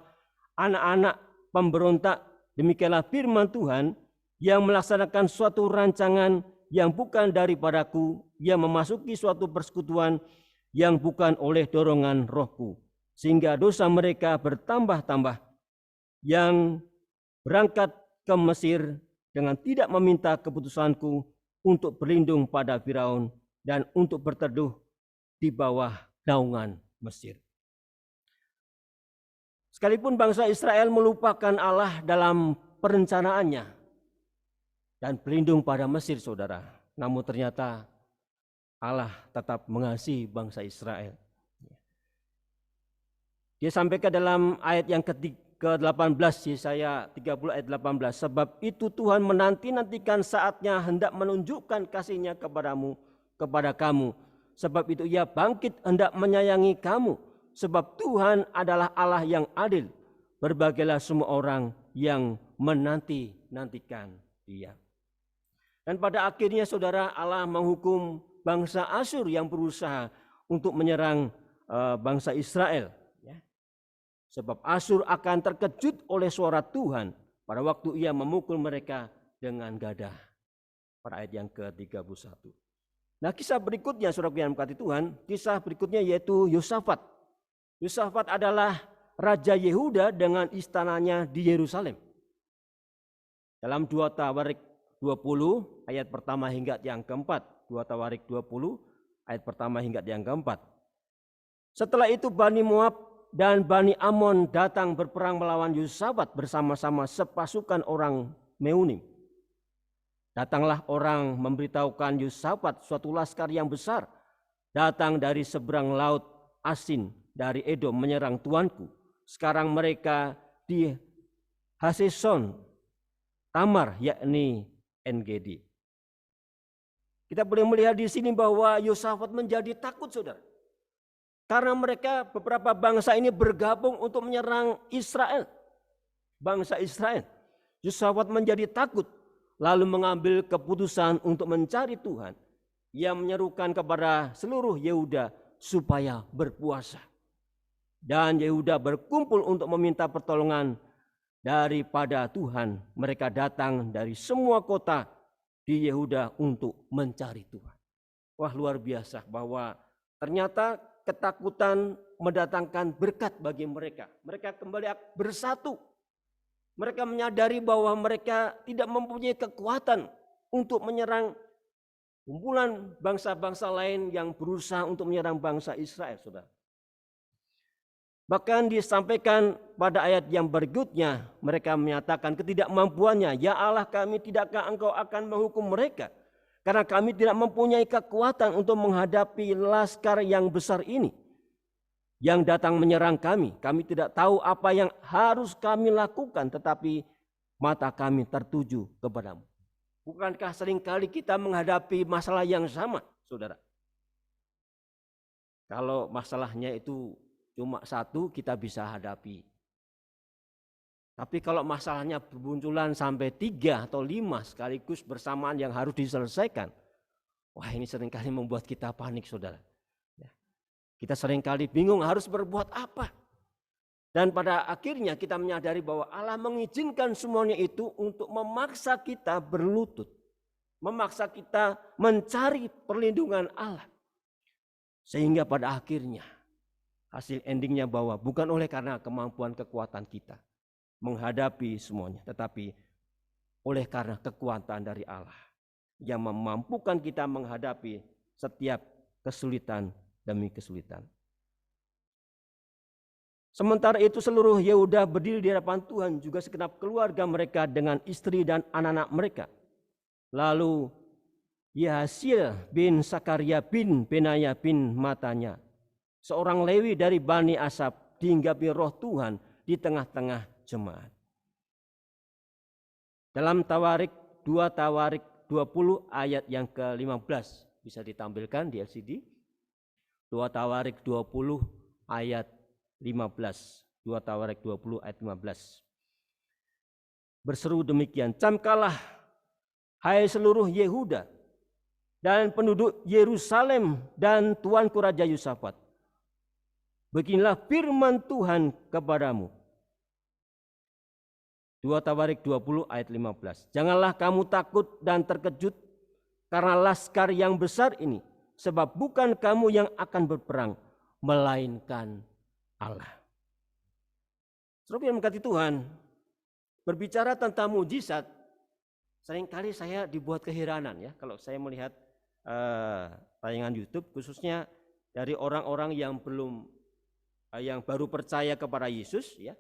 anak-anak pemberontak, demikianlah firman Tuhan, yang melaksanakan suatu rancangan yang bukan daripadaku, yang memasuki suatu persekutuan yang bukan oleh dorongan rohku, sehingga dosa mereka bertambah-tambah, yang berangkat ke Mesir dengan tidak meminta keputusanku untuk berlindung pada Firaun dan untuk berteduh di bawah naungan Mesir. Sekalipun bangsa Israel melupakan Allah dalam perencanaannya dan berlindung pada Mesir, saudara, namun ternyata Allah tetap mengasihi bangsa Israel. Dia sampaikan dalam ayat yang ke-18, Yesaya 30 ayat 18, sebab itu Tuhan menanti-nantikan saatnya hendak menunjukkan kasih-Nya kepada kamu, sebab itu Ia bangkit hendak menyayangi kamu, sebab Tuhan adalah Allah yang adil. Berbahagialah semua orang yang menanti-nantikan Dia. Dan pada akhirnya saudara, Allah menghukum bangsa Asyur yang berusaha untuk menyerang bangsa Israel. Sebab Asyur akan terkejut oleh suara Tuhan pada waktu Ia memukul mereka dengan gada. Pada ayat yang ke-31. Nah, kisah berikutnya saudara yang berkati Tuhan, kisah berikutnya yaitu Yosafat. Yosafat adalah Raja Yehuda dengan istananya di Yerusalem. Dalam 2 Tawarik 20 ayat pertama hingga yang keempat. 2 Tawarik 20 ayat pertama hingga yang keempat. Setelah itu Bani Moab dan Bani Amon datang berperang melawan Yosafat bersama-sama sepasukan orang Meunim. Datanglah orang memberitahukan Yosafat suatu laskar yang besar datang dari seberang laut Asin dari Edom menyerang tuanku. Sekarang mereka di Haseson Tamar, yakni En-Gedi. Kita boleh melihat di sini bahwa Yosafat menjadi takut, saudara. Karena mereka beberapa bangsa ini bergabung untuk menyerang Israel. Bangsa Israel. Yosafat menjadi takut. Lalu mengambil keputusan untuk mencari Tuhan. Ia menyerukan kepada seluruh Yehuda supaya berpuasa. Dan Yehuda berkumpul untuk meminta pertolongan daripada Tuhan. Mereka datang dari semua kota di Yehuda untuk mencari Tuhan. Wah, luar biasa bahwa ternyata ketakutan mendatangkan berkat bagi mereka. Mereka kembali bersatu. Mereka menyadari bahwa mereka tidak mempunyai kekuatan untuk menyerang kumpulan bangsa-bangsa lain yang berusaha untuk menyerang bangsa Israel, saudara. Bahkan disampaikan pada ayat yang berikutnya, mereka menyatakan ketidakmampuannya. Ya Allah, kami tidakkah Engkau akan menghukum mereka? Karena kami tidak mempunyai kekuatan untuk menghadapi laskar yang besar ini yang datang menyerang kami. Kami tidak tahu apa yang harus kami lakukan, tetapi mata kami tertuju kepadamu. Bukankah seringkali kita menghadapi masalah yang sama, saudara? Kalau masalahnya itu cuma satu, kita bisa hadapi. Tapi kalau masalahnya bermunculan sampai 3 atau 5 sekaligus bersamaan yang harus diselesaikan, wah ini seringkali membuat kita panik, saudara. Kita seringkali bingung harus berbuat apa. Dan pada akhirnya kita menyadari bahwa Allah mengizinkan semuanya itu untuk memaksa kita berlutut. Memaksa kita mencari perlindungan Allah. Sehingga pada akhirnya hasil endingnya bahwa bukan oleh karena kemampuan kekuatan kita menghadapi semuanya, tetapi oleh karena kekuatan dari Allah yang memampukan kita menghadapi setiap kesulitan demi kesulitan. Sementara itu seluruh Yehuda berdiri di hadapan Tuhan, juga segenap keluarga mereka dengan istri dan anak-anak mereka. Lalu Yahasiel bin Sakaria bin Benaya bin Matanya, seorang Lewi dari Bani Asaf, dihinggapi roh Tuhan di tengah-tengah jemaat. Dalam Tawarik 2 Tawarik 20 ayat yang ke-15 bisa ditampilkan di LCD. 2 Tawarik 20 ayat 15. 2 Tawarik 20 ayat 15. Berseru demikian, camkalah hai seluruh Yehuda dan penduduk Yerusalem dan tuanku Raja Yosafat. Beginilah firman Tuhan kepadamu. 2 Tawarik 20 ayat 15. Janganlah kamu takut dan terkejut karena laskar yang besar ini, sebab bukan kamu yang akan berperang, melainkan Allah. Saudara yang mengasihi Tuhan, berbicara tentang mujizat, seringkali saya dibuat keheranan ya kalau saya melihat tayangan YouTube, khususnya dari orang-orang yang baru percaya kepada Yesus ya,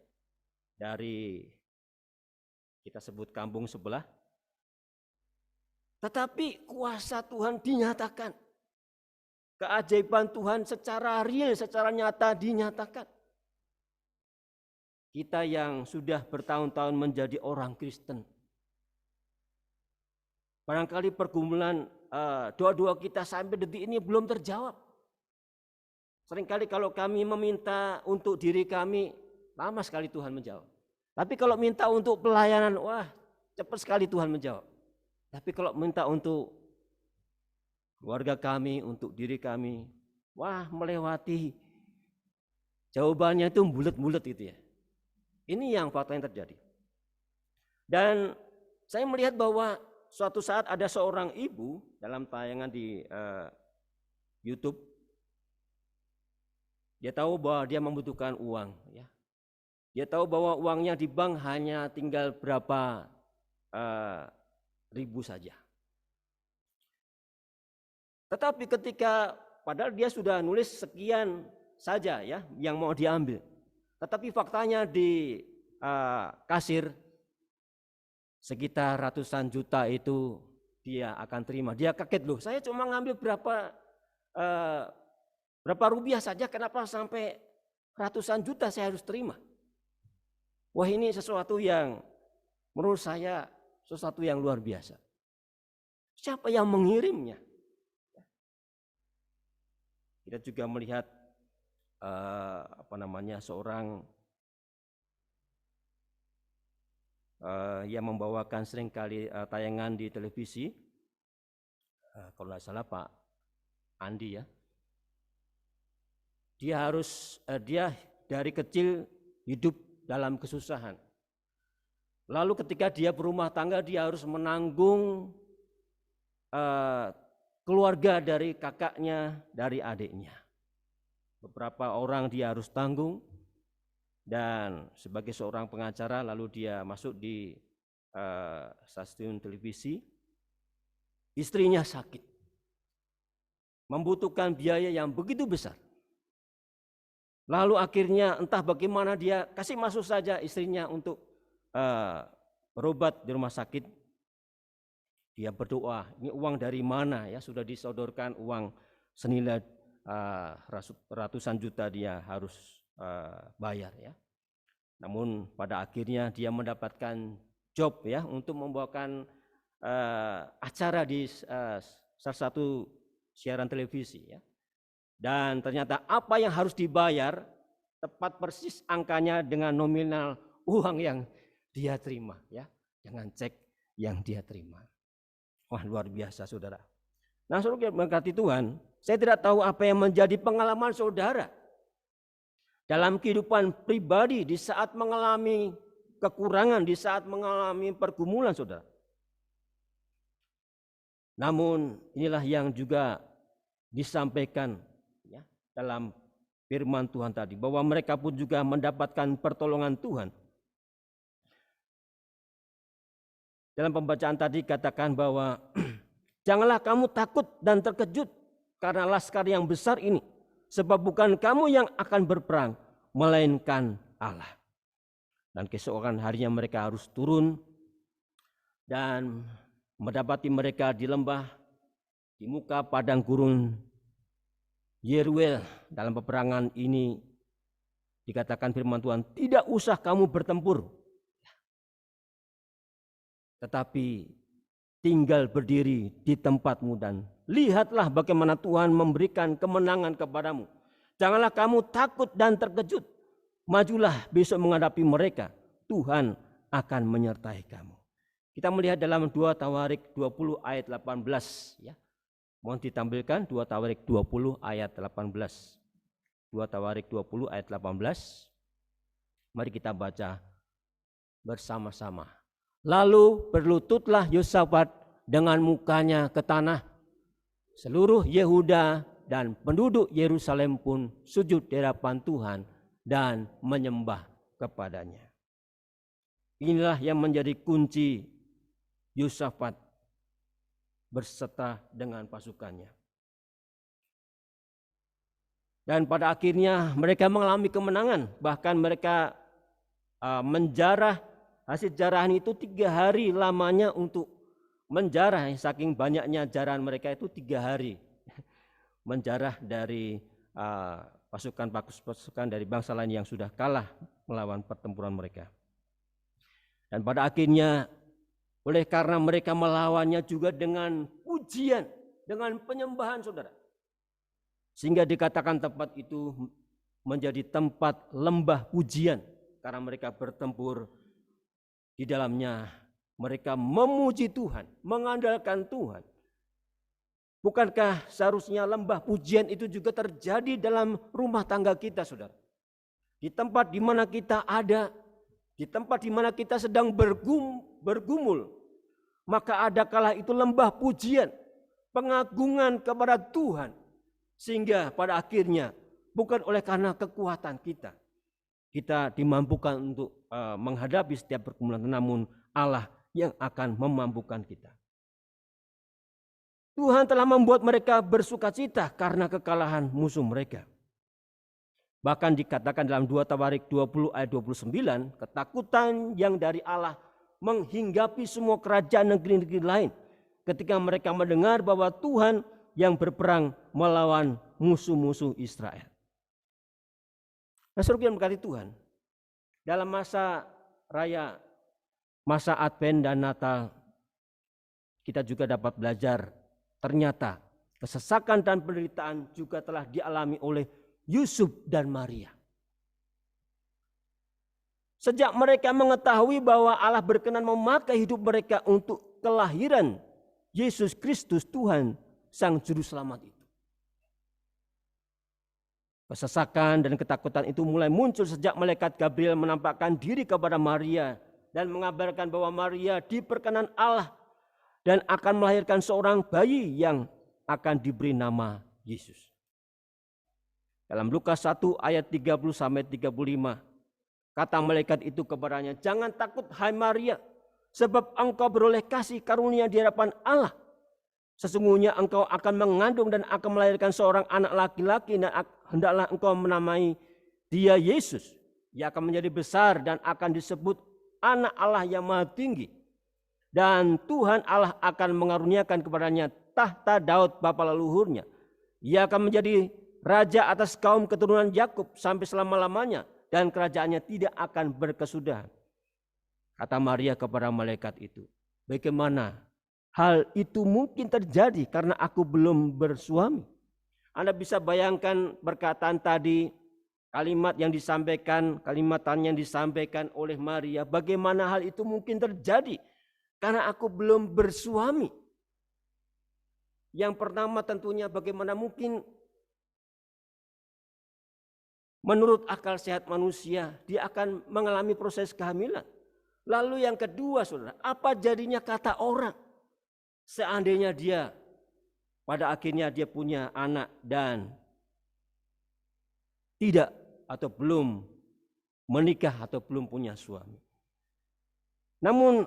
dari kita sebut kampung sebelah. Tetapi kuasa Tuhan dinyatakan. Keajaiban Tuhan secara real, secara nyata dinyatakan. Kita yang sudah bertahun-tahun menjadi orang Kristen, barangkali pergumulan doa-doa kita sampai detik ini belum terjawab. Seringkali kalau kami meminta untuk diri kami, lama sekali Tuhan menjawab. Tapi kalau minta untuk pelayanan, wah cepat sekali Tuhan menjawab. Tapi kalau minta untuk keluarga kami, untuk diri kami, wah melewati jawabannya itu bulat-bulat itu ya. Ini yang fakta yang terjadi. Dan saya melihat bahwa suatu saat ada seorang ibu dalam tayangan di YouTube. Dia tahu bahwa dia membutuhkan uang. Ya. Dia tahu bahwa uangnya di bank hanya tinggal berapa ribu saja. Tetapi ketika padahal dia sudah nulis sekian saja ya yang mau diambil. Tetapi faktanya di kasir sekitar ratusan juta itu dia akan terima. Dia kaget loh, saya cuma ngambil berapa rupiah saja, kenapa sampai ratusan juta saya harus terima? Wah ini sesuatu yang menurut saya sesuatu yang luar biasa. Siapa yang mengirimnya? Kita juga melihat seorang yang membawakan seringkali tayangan di televisi, kalau tidak salah Pak Andi ya. Dia dari kecil hidup dalam kesusahan. Lalu ketika dia berumah tangga, dia harus menanggung keluarga dari kakaknya, dari adiknya. Beberapa orang dia harus tanggung, dan sebagai seorang pengacara lalu dia masuk di stasiun televisi. Istrinya sakit, membutuhkan biaya yang begitu besar. Lalu akhirnya entah bagaimana dia kasih masuk saja istrinya untuk berobat di rumah sakit. Dia berdoa, ini uang dari mana ya, sudah disodorkan uang senilai ratusan juta dia harus bayar ya. Namun pada akhirnya dia mendapatkan job ya untuk membawakan acara di salah satu siaran televisi ya. Dan ternyata apa yang harus dibayar tepat persis angkanya dengan nominal uang yang dia terima ya, dengan cek yang dia terima. Wah, luar biasa saudara. Nah, saudara berkati Tuhan, saya tidak tahu apa yang menjadi pengalaman saudara dalam kehidupan pribadi di saat mengalami kekurangan, di saat mengalami pergumulan saudara. Namun inilah yang juga disampaikan ya, dalam firman Tuhan tadi, bahwa mereka pun juga mendapatkan pertolongan Tuhan. Dalam pembacaan tadi katakan bahwa janganlah kamu takut dan terkejut karena laskar yang besar ini, sebab bukan kamu yang akan berperang, melainkan Allah. Dan keesokan harinya mereka harus turun dan mendapati mereka di lembah, di muka padang gurun Yeruel. Dalam peperangan ini dikatakan firman Tuhan, tidak usah kamu bertempur, tetapi tinggal berdiri di tempatmu dan lihatlah bagaimana Tuhan memberikan kemenangan kepadamu. Janganlah kamu takut dan terkejut. Majulah besok menghadapi mereka. Tuhan akan menyertai kamu. Kita melihat dalam 2 Tawarik 20 ayat 18 ya. Mohon ditampilkan 2 Tawarik 20 ayat 18. 2 Tawarik 20 ayat 18. Mari kita baca bersama-sama. Lalu berlututlah Yosafat dengan mukanya ke tanah. Seluruh Yehuda dan penduduk Yerusalem pun sujud di hadapan Tuhan dan menyembah kepadanya. Inilah yang menjadi kunci Yosafat berserta dengan pasukannya. Dan pada akhirnya mereka mengalami kemenangan. Bahkan mereka menjarah. Hasil jarahan itu 3 hari lamanya untuk menjarah. Saking banyaknya jarahan mereka itu 3 hari. Menjarah dari pasukan dari bangsa lain yang sudah kalah melawan pertempuran mereka. Dan pada akhirnya oleh karena mereka melawannya juga dengan pujian, dengan penyembahan saudara. Sehingga dikatakan tempat itu menjadi tempat lembah pujian. Karena mereka bertempur. Di dalamnya mereka memuji Tuhan, mengandalkan Tuhan. Bukankah seharusnya lembah pujian itu juga terjadi dalam rumah tangga kita, saudara? Di tempat di mana kita ada, di tempat di mana kita sedang bergumul, maka ada kala itu lembah pujian, pengagungan kepada Tuhan. Sehingga pada akhirnya bukan oleh karena kekuatan kita dimampukan untuk menghadapi setiap pergumulan, namun Allah yang akan memampukan kita. Tuhan telah membuat mereka bersukacita karena kekalahan musuh mereka. Bahkan dikatakan dalam 2 Tawarik 20 ayat 29, ketakutan yang dari Allah menghinggapi semua kerajaan negeri-negeri lain ketika mereka mendengar bahwa Tuhan yang berperang melawan musuh-musuh Israel. Nah, saudara yang berkati Tuhan, dalam masa raya, masa Advent dan Natal, kita juga dapat belajar ternyata kesesakan dan penderitaan juga telah dialami oleh Yusuf dan Maria. Sejak mereka mengetahui bahwa Allah berkenan memakai hidup mereka untuk kelahiran Yesus Kristus Tuhan Sang Juru Selamat itu. Kesesakan dan ketakutan itu mulai muncul sejak malaikat Gabriel menampakkan diri kepada Maria dan mengabarkan bahwa Maria diperkenan Allah dan akan melahirkan seorang bayi yang akan diberi nama Yesus. Dalam Lukas 1 ayat 30 sampai 35, kata malaikat itu kepadanya, "Jangan takut hai Maria, sebab engkau beroleh kasih karunia di hadapan Allah. Sesungguhnya engkau akan mengandung dan akan melahirkan seorang anak laki-laki dan hendaklah engkau menamai Dia Yesus, ia akan menjadi besar dan akan disebut anak Allah yang maha tinggi. Dan Tuhan Allah akan mengaruniakan kepadanya tahta Daud bapa leluhurnya. Ia akan menjadi raja atas kaum keturunan Yakub sampai selama-lamanya, dan kerajaannya tidak akan berkesudahan. Kata Maria kepada malaikat itu, bagaimana hal itu mungkin terjadi karena aku belum bersuami? Anda bisa bayangkan perkataan tadi, kalimat yang disampaikan oleh Maria, bagaimana hal itu mungkin terjadi karena aku belum bersuami. Yang pertama tentunya bagaimana mungkin menurut akal sehat manusia dia akan mengalami proses kehamilan. Lalu yang kedua, saudara, apa jadinya kata orang seandainya dia pada akhirnya dia punya anak dan tidak atau belum menikah atau belum punya suami. Namun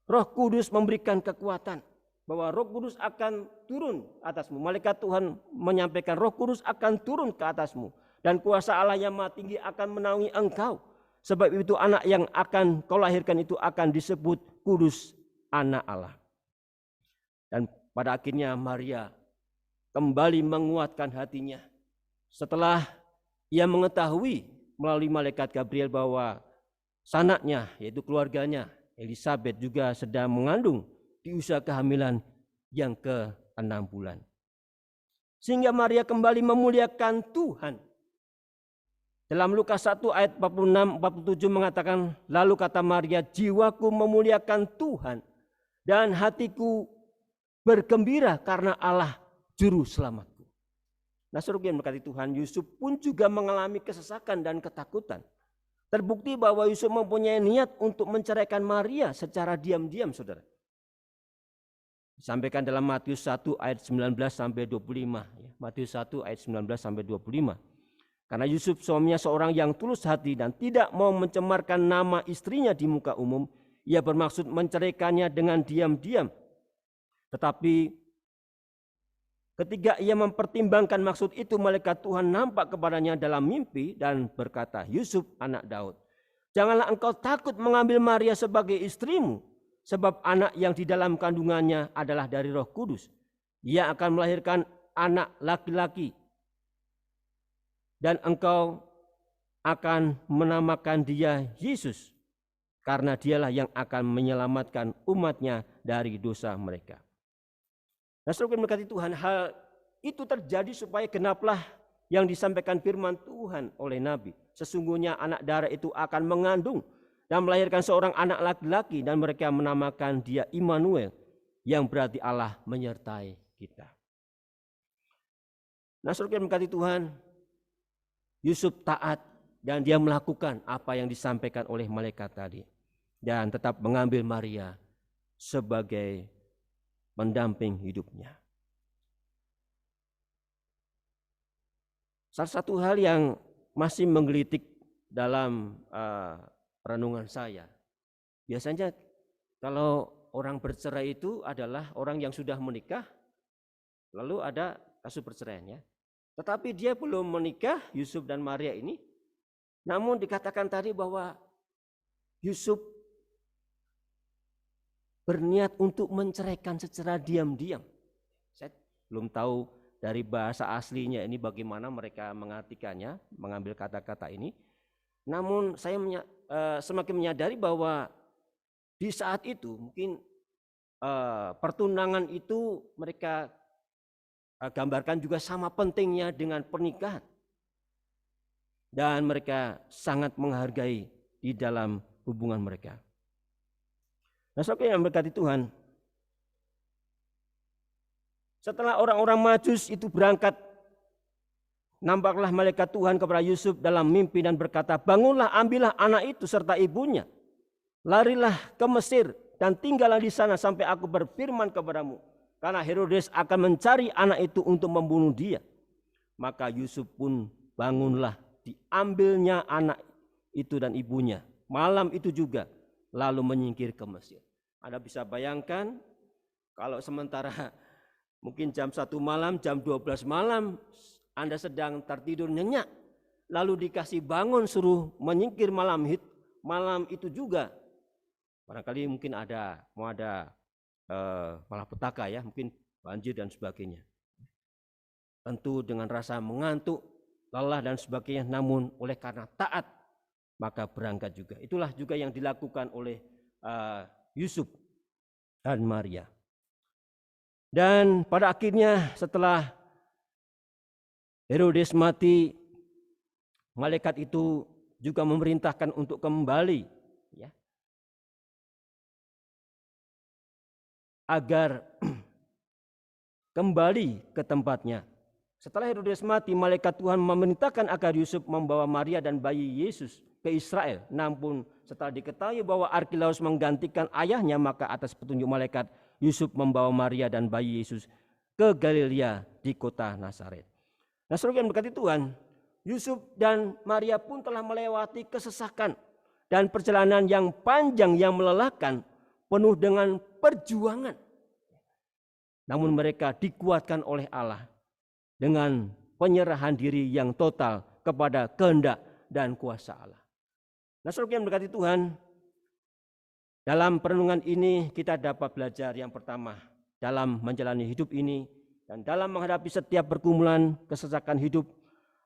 Roh Kudus memberikan kekuatan bahwa Roh Kudus akan turun atasmu. Malaikat Tuhan menyampaikan Roh Kudus akan turun ke atasmu dan kuasa Allah yang maha tinggi akan menaungi engkau. Sebab itu anak yang akan kau lahirkan itu akan disebut kudus, anak Allah. Dan pada akhirnya Maria kembali menguatkan hatinya. Setelah ia mengetahui melalui malaikat Gabriel bahwa sanaknya, yaitu keluarganya, Elisabeth juga sedang mengandung di usia kehamilan yang ke-6 bulan. Sehingga Maria kembali memuliakan Tuhan. Dalam Lukas 1 ayat 46-47 mengatakan, lalu kata Maria, jiwaku memuliakan Tuhan dan hatiku bergembira karena Allah juru selamatku. Nah, saudara yang berkati Tuhan, Yusuf pun juga mengalami kesesakan dan ketakutan. Terbukti bahwa Yusuf mempunyai niat untuk menceraikan Maria secara diam-diam, saudara. Disampaikan dalam Matius 1 ayat 19 sampai 25. Matius 1 ayat 19 sampai 25. Karena Yusuf suaminya seorang yang tulus hati dan tidak mau mencemarkan nama istrinya di muka umum, ia bermaksud menceraikannya dengan diam-diam. Tetapi ketika ia mempertimbangkan maksud itu, malaikat Tuhan nampak kepadanya dalam mimpi dan berkata, Yusuf anak Daud, janganlah engkau takut mengambil Maria sebagai istrimu, sebab anak yang di dalam kandungannya adalah dari Roh Kudus. Ia akan melahirkan anak laki-laki. Dan engkau akan menamakan dia Yesus, karena dialah yang akan menyelamatkan umatnya dari dosa mereka. Nah, saudara berkati Tuhan, hal itu terjadi supaya genaplah yang disampaikan firman Tuhan oleh Nabi. Sesungguhnya anak darah itu akan mengandung dan melahirkan seorang anak laki-laki, dan mereka menamakan dia Immanuel, yang berarti Allah menyertai kita. Nah, saudara berkati Tuhan, Yusuf taat dan dia melakukan apa yang disampaikan oleh malaikat tadi. Dan tetap mengambil Maria sebagai pendamping hidupnya. Salah satu hal yang masih menggelitik dalam renungan saya. Biasanya kalau orang bercerai itu adalah orang yang sudah menikah, lalu ada kasus perceraian ya. Tetapi dia belum menikah, Yusuf dan Maria ini. Namun dikatakan tadi bahwa Yusuf berniat untuk menceraikan secara diam-diam. Saya belum tahu dari bahasa aslinya ini bagaimana mereka mengartikannya, mengambil kata-kata ini. Namun saya semakin menyadari bahwa di saat itu mungkin pertunangan itu mereka gambarkan juga sama pentingnya dengan pernikahan. Dan mereka sangat menghargai di dalam hubungan mereka. Nah, saudara yang berkati Tuhan, setelah orang-orang Majus itu berangkat, nampaklah malaikat Tuhan kepada Yusuf dalam mimpi dan berkata, bangunlah, ambillah anak itu serta ibunya, larilah ke Mesir dan tinggallah di sana sampai aku berfirman kepadamu. Karena Herodes akan mencari anak itu untuk membunuh dia. Maka Yusuf pun bangunlah, diambilnya anak itu dan ibunya. Malam itu juga lalu menyingkir ke Mesir. Anda bisa bayangkan kalau sementara mungkin jam 1 malam, jam 12 malam Anda sedang tertidur nyenyak. lalu dikasih bangun suruh menyingkir malam itu juga. Barangkali mungkin ada malapetaka ya, mungkin banjir dan sebagainya. Tentu dengan rasa mengantuk, lelah dan sebagainya, namun oleh karena taat maka berangkat juga. Itulah juga yang dilakukan oleh Yusuf dan Maria. Dan pada akhirnya setelah Herodes mati, malaikat itu juga memerintahkan untuk kembali, ya, agar kembali ke tempatnya. Setelah Herodes mati, malaikat Tuhan memerintahkan agar Yusuf membawa Maria dan bayi Yesus ke Israel. Namun setelah diketahui bahwa Arkilaus menggantikan ayahnya, maka atas petunjuk malaikat Yusuf membawa Maria dan bayi Yesus ke Galilea di kota Nazaret. Nah, saudara yang berkati Tuhan, Yusuf dan Maria pun telah melewati kesesakan dan perjalanan yang panjang yang melelahkan, penuh dengan perjuangan. Namun mereka dikuatkan oleh Allah dengan penyerahan diri yang total kepada kehendak dan kuasa Allah. Nah, saudara yang berkati Tuhan, dalam perenungan ini kita dapat belajar yang pertama, dalam menjalani hidup ini dan dalam menghadapi setiap pergumulan kesesakan hidup,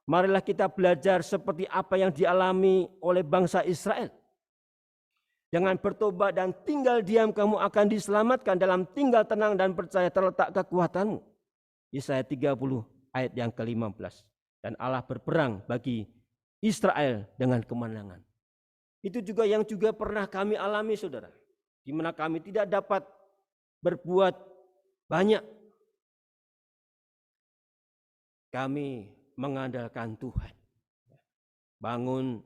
marilah kita belajar seperti apa yang dialami oleh bangsa Israel. Dengan bertobat dan tinggal diam kamu akan diselamatkan, dalam tinggal tenang dan percaya terletak kekuatanmu. Yesaya 30 ayat yang ke-15. Dan Allah berperang bagi Israel dengan kemenangan. Itu juga yang juga pernah kami alami, saudara. Di mana kami tidak dapat berbuat banyak. Kami mengandalkan Tuhan. Bangun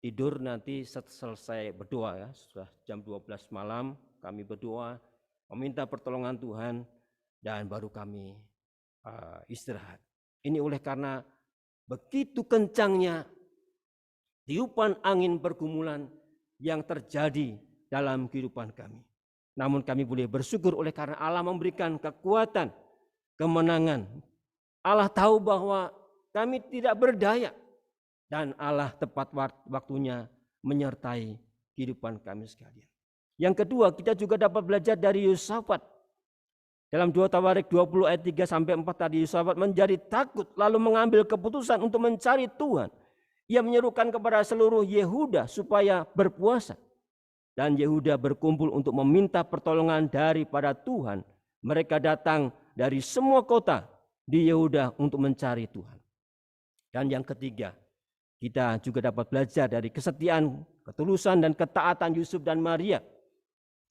tidur nanti selesai berdoa ya, sudah jam 12 malam kami berdoa, meminta pertolongan Tuhan dan baru kami istirahat. Ini oleh karena begitu kencangnya tiupan angin pergumulan yang terjadi dalam kehidupan kami. Namun kami boleh bersyukur oleh karena Allah memberikan kekuatan, kemenangan. Allah tahu bahwa kami tidak berdaya. Dan Allah tepat waktunya menyertai kehidupan kami sekalian. Yang kedua, kita juga dapat belajar dari Yosafat. Dalam 2 Tawarik 20 ayat 3-4 tadi, Yosafat menjadi takut lalu mengambil keputusan untuk mencari Tuhan. Ia menyerukan kepada seluruh Yehuda supaya berpuasa. Dan Yehuda berkumpul untuk meminta pertolongan daripada Tuhan. Mereka datang dari semua kota di Yehuda untuk mencari Tuhan. Dan yang ketiga, kita juga dapat belajar dari kesetiaan, ketulusan, dan ketaatan Yusuf dan Maria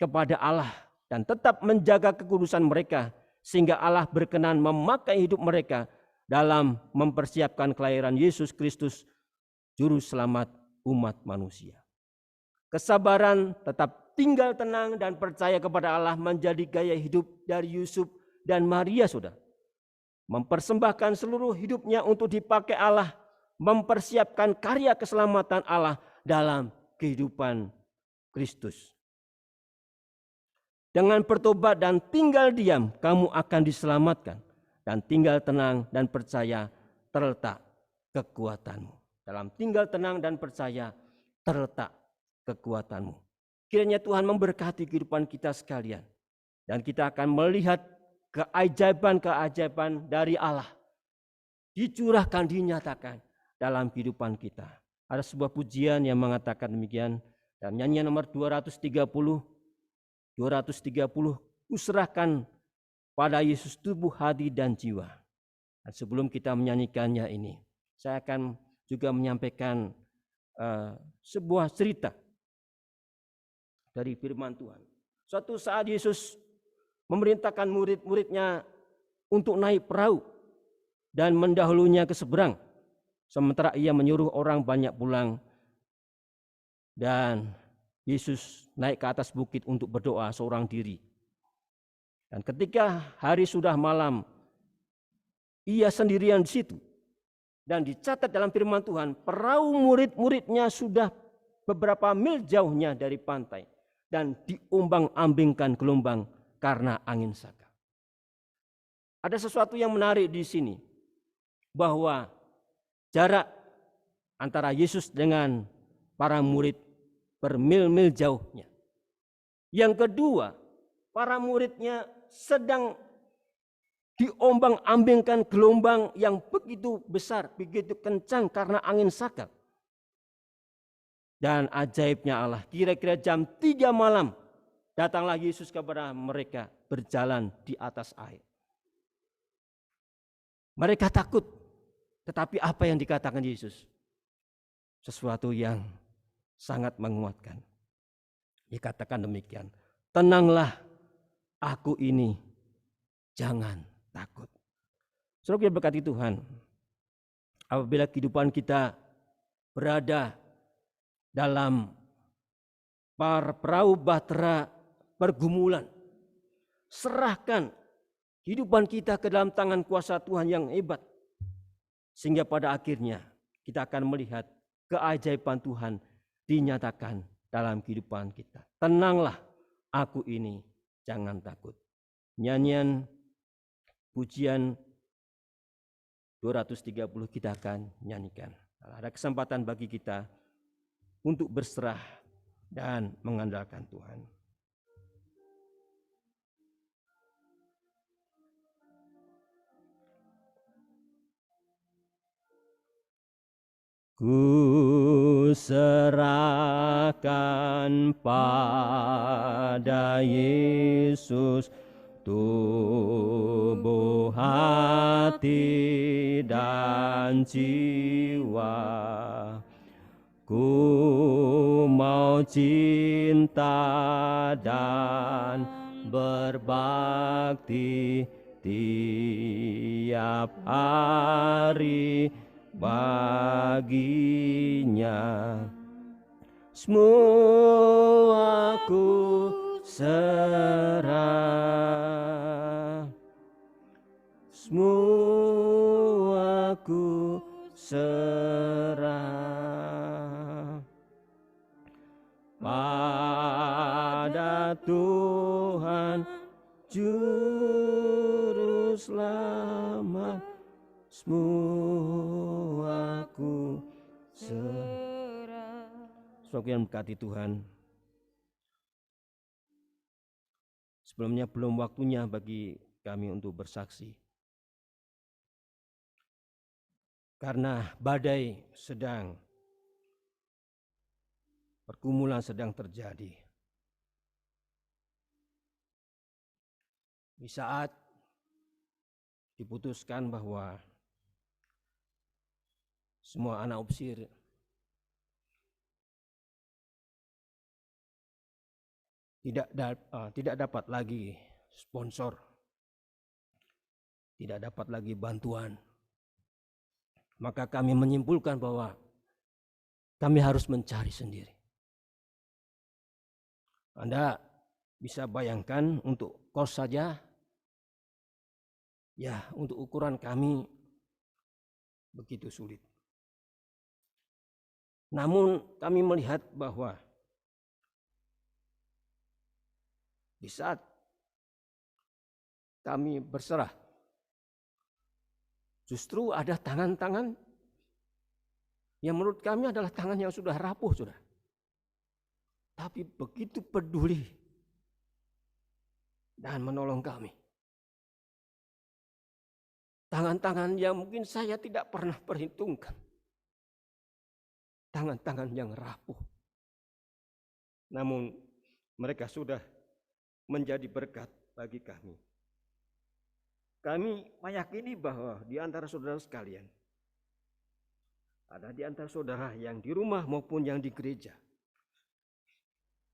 kepada Allah dan tetap menjaga kekudusan mereka sehingga Allah berkenan memakai hidup mereka dalam mempersiapkan kelahiran Yesus Kristus, Juru Selamat umat manusia. Kesabaran, tetap tinggal tenang dan percaya kepada Allah menjadi gaya hidup dari Yusuf dan Maria, saudara. Mempersembahkan seluruh hidupnya untuk dipakai Allah, mempersiapkan karya keselamatan Allah dalam kehidupan Kristus. Dengan bertobat dan tinggal diam, kamu akan diselamatkan. Dan tinggal tenang dan percaya terletak kekuatanmu. Dalam tinggal tenang dan percaya terletak kekuatanmu. Kiranya Tuhan memberkati kehidupan kita sekalian. Dan kita akan melihat keajaiban-keajaiban dari Allah. Dicurahkan, dinyatakan dalam kehidupan kita. Ada sebuah pujian yang mengatakan demikian. Dan nyanyian nomor 230. Kuserahkan pada Yesus tubuh, hati, dan jiwa. Dan sebelum kita menyanyikannya ini, saya akan juga menyampaikan sebuah cerita dari firman Tuhan. Suatu saat Yesus memerintahkan murid-muridnya untuk naik perahu dan mendahulunya ke seberang. Sementara ia menyuruh orang banyak pulang, dan Yesus naik ke atas bukit untuk berdoa seorang diri. Dan ketika hari sudah malam, ia sendirian di situ. Dan dicatat dalam firman Tuhan, perahu murid-muridnya sudah beberapa mil jauhnya dari pantai dan diombang-ambingkan gelombang karena angin saka. Ada sesuatu yang menarik di sini, bahwa jarak antara Yesus dengan para murid bermil-mil jauhnya. Yang kedua, para muridnya sedang diombang-ambingkan gelombang yang begitu besar, begitu kencang karena angin sakal. Dan ajaibnya Allah, kira-kira jam 3 malam, datanglah Yesus kepada mereka berjalan di atas air. Mereka takut, tetapi apa yang dikatakan Yesus? Sesuatu yang sangat menguatkan. Dikatakan demikian, tenanglah, aku ini, jangan takut. Saudara yang berkati Tuhan, apabila kehidupan kita berada dalam perahu bahtera pergumulan, serahkan kehidupan kita ke dalam tangan kuasa Tuhan yang hebat. Sehingga pada akhirnya kita akan melihat keajaiban Tuhan dinyatakan dalam kehidupan kita. Tenanglah, aku ini, jangan takut. Nyanyian pujian 230 kita akan nyanyikan. Ada kesempatan bagi kita untuk berserah dan mengandalkan Tuhan. Ku serahkan pada Yesus tubuh, hati, dan jiwa. Ku mau cinta dan berbakti tiap hari baginya. Semua ku serah, semua ku serah pada Tuhan Juru Selamat. Semua ku serah. Saudara yang berkati Tuhan, sebelumnya belum waktunya bagi kami untuk bersaksi. Karena badai sedang, pergumulan sedang terjadi. Di saat diputuskan bahwa semua anak opsir tidak dapat lagi sponsor, tidak dapat lagi bantuan, maka kami menyimpulkan bahwa kami harus mencari sendiri. Anda bisa bayangkan untuk kos saja, ya untuk ukuran kami begitu sulit. Namun kami melihat bahwa di saat kami berserah, justru ada tangan-tangan yang menurut kami adalah tangan yang sudah rapuh, sudah. Tapi begitu peduli dan menolong kami. Tangan-tangan yang mungkin saya tidak pernah perhitungkan. Tangan-tangan yang rapuh. Namun mereka sudah menjadi berkat bagi kami. Kami meyakini bahwa di antara saudara sekalian, ada di antara saudara yang di rumah maupun yang di gereja,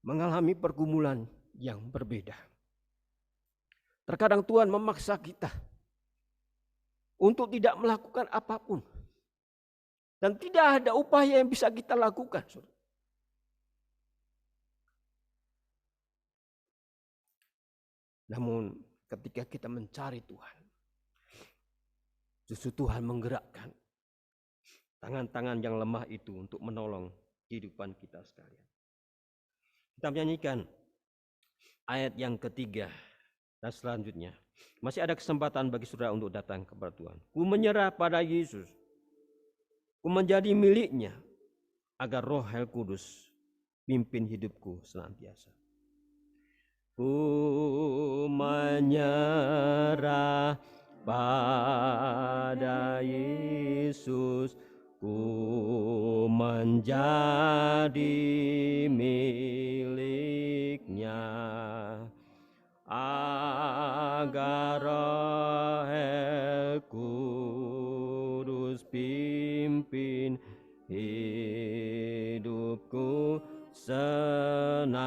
mengalami pergumulan yang berbeda. Terkadang Tuhan memaksa kita untuk tidak melakukan apapun. Dan tidak ada upaya yang bisa kita lakukan. Namun ketika kita mencari Tuhan, justru Tuhan menggerakkan tangan-tangan yang lemah itu untuk menolong kehidupan kita sekalian. Kita menyanyikan ayat yang ketiga dan selanjutnya. Masih ada kesempatan bagi saudara untuk datang kepada Tuhan. Ku menyerah pada Yesus. ku menjadi miliknya, agar Roh Kudus pimpin hidupku senantiasa. Ku menyerah pada Yesus, ku menjadi miliknya, agar Roh Kudus pimpin hidupku senantiasa.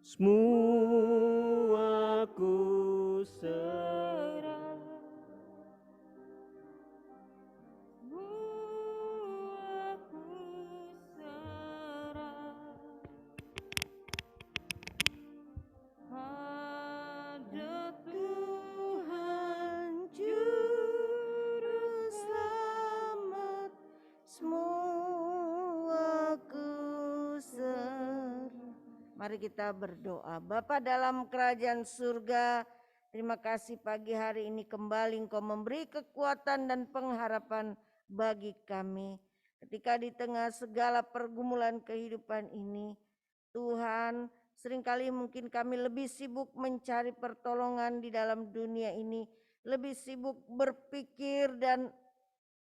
Semua ku serah, semua ku serah pada Tuhan Juru Selamat, semua ku serah. Mari kita berdoa. Bapa dalam kerajaan surga, terima kasih pagi hari ini kembali Engkau memberi kekuatan dan pengharapan bagi kami. Ketika di tengah segala pergumulan kehidupan ini, Tuhan, seringkali mungkin kami lebih sibuk mencari pertolongan di dalam dunia ini, lebih sibuk berpikir dan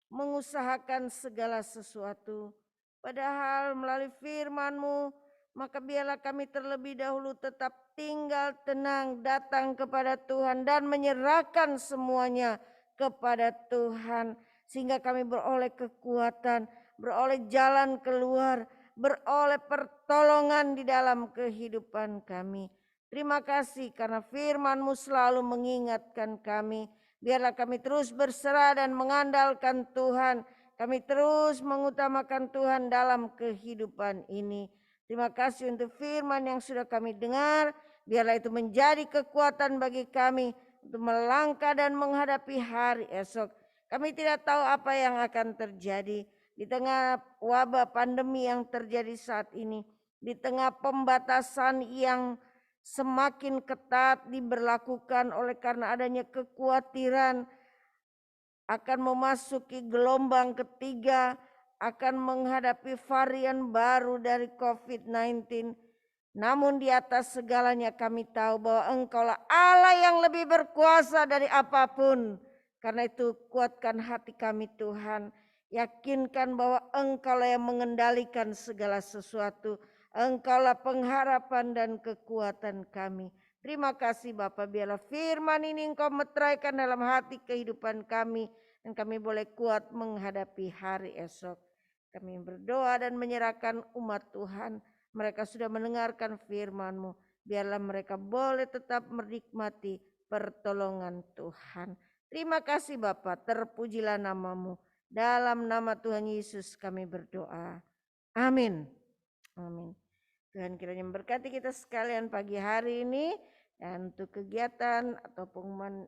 mengusahakan segala sesuatu. Padahal melalui firman-Mu, maka biarlah kami terlebih dahulu tetap tinggal tenang, datang kepada Tuhan dan menyerahkan semuanya kepada Tuhan. Sehingga kami beroleh kekuatan, beroleh jalan keluar, beroleh pertolongan di dalam kehidupan kami. Terima kasih karena firman-Mu selalu mengingatkan kami. Biarlah kami terus berserah dan mengandalkan Tuhan. Kami terus mengutamakan Tuhan dalam kehidupan ini. Terima kasih untuk firman yang sudah kami dengar. Biarlah itu menjadi kekuatan bagi kami untuk melangkah dan menghadapi hari esok. Kami tidak tahu apa yang akan terjadi di tengah wabah pandemi yang terjadi saat ini. Di tengah pembatasan yang semakin ketat diberlakukan oleh karena adanya kekhawatiran akan memasuki gelombang ketiga, akan menghadapi varian baru dari COVID-19. Namun di atas segalanya kami tahu bahwa Engkaulah Allah yang lebih berkuasa dari apapun. Karena itu kuatkan hati kami Tuhan. Yakinkan bahwa Engkaulah yang mengendalikan segala sesuatu. Engkaulah pengharapan dan kekuatan kami. Terima kasih Bapa, biarlah firman ini Engkau meteraikan dalam hati kehidupan kami. Dan kami boleh kuat menghadapi hari esok. Kami berdoa dan menyerahkan umat Tuhan. Mereka sudah mendengarkan firman-Mu. Biarlah mereka boleh tetap menikmati pertolongan Tuhan. Terima kasih Bapa, terpujilah nama-Mu. Dalam nama Tuhan Yesus kami berdoa. Amin. Amin. Tuhan kiranya memberkati kita sekalian pagi hari ini. Dan untuk kegiatan atau pengumuman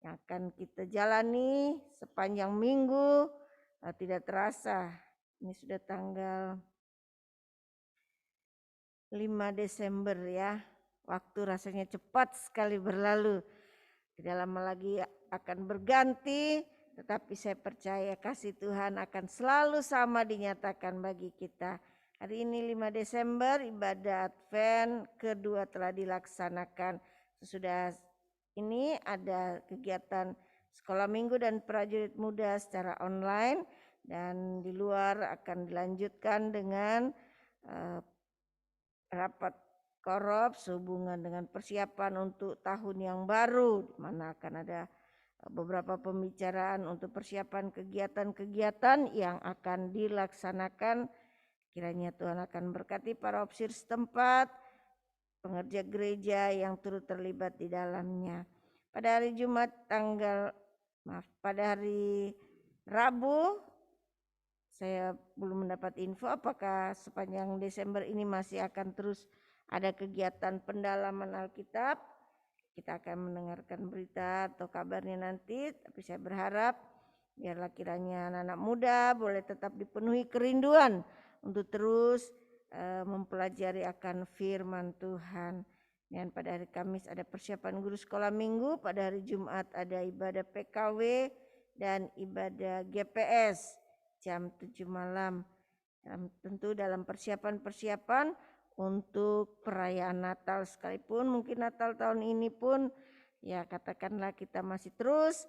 yang akan kita jalani sepanjang minggu, tidak terasa ini sudah tanggal 5 Desember ya. Waktu rasanya cepat sekali berlalu. Tidak lama lagi akan berganti, tetapi saya percaya kasih Tuhan akan selalu sama dinyatakan bagi kita. Hari ini 5 Desember ibadah Advent kedua telah dilaksanakan. Sesudah ini ada kegiatan sekolah minggu dan prajurit muda secara online. Dan di luar akan dilanjutkan dengan rapat Korop sehubungan dengan persiapan untuk tahun yang baru, di mana akan ada beberapa pembicaraan untuk persiapan kegiatan-kegiatan yang akan dilaksanakan. Kiranya Tuhan akan berkati para opsir setempat, pengerja gereja yang turut terlibat di dalamnya. Pada hari Jumat pada hari Rabu, saya belum mendapat info apakah sepanjang Desember ini masih akan terus ada kegiatan pendalaman Alkitab. Kita akan mendengarkan berita atau kabarnya nanti, tapi saya berharap biarlah kiranya anak-anak muda boleh tetap dipenuhi kerinduan untuk terus mempelajari akan firman Tuhan. Dan pada hari Kamis ada persiapan guru sekolah minggu, pada hari Jumat ada ibadah PKW dan ibadah GPS jam 7 malam. Tentu dalam persiapan-persiapan untuk perayaan Natal, sekalipun mungkin Natal tahun ini pun ya katakanlah kita masih terus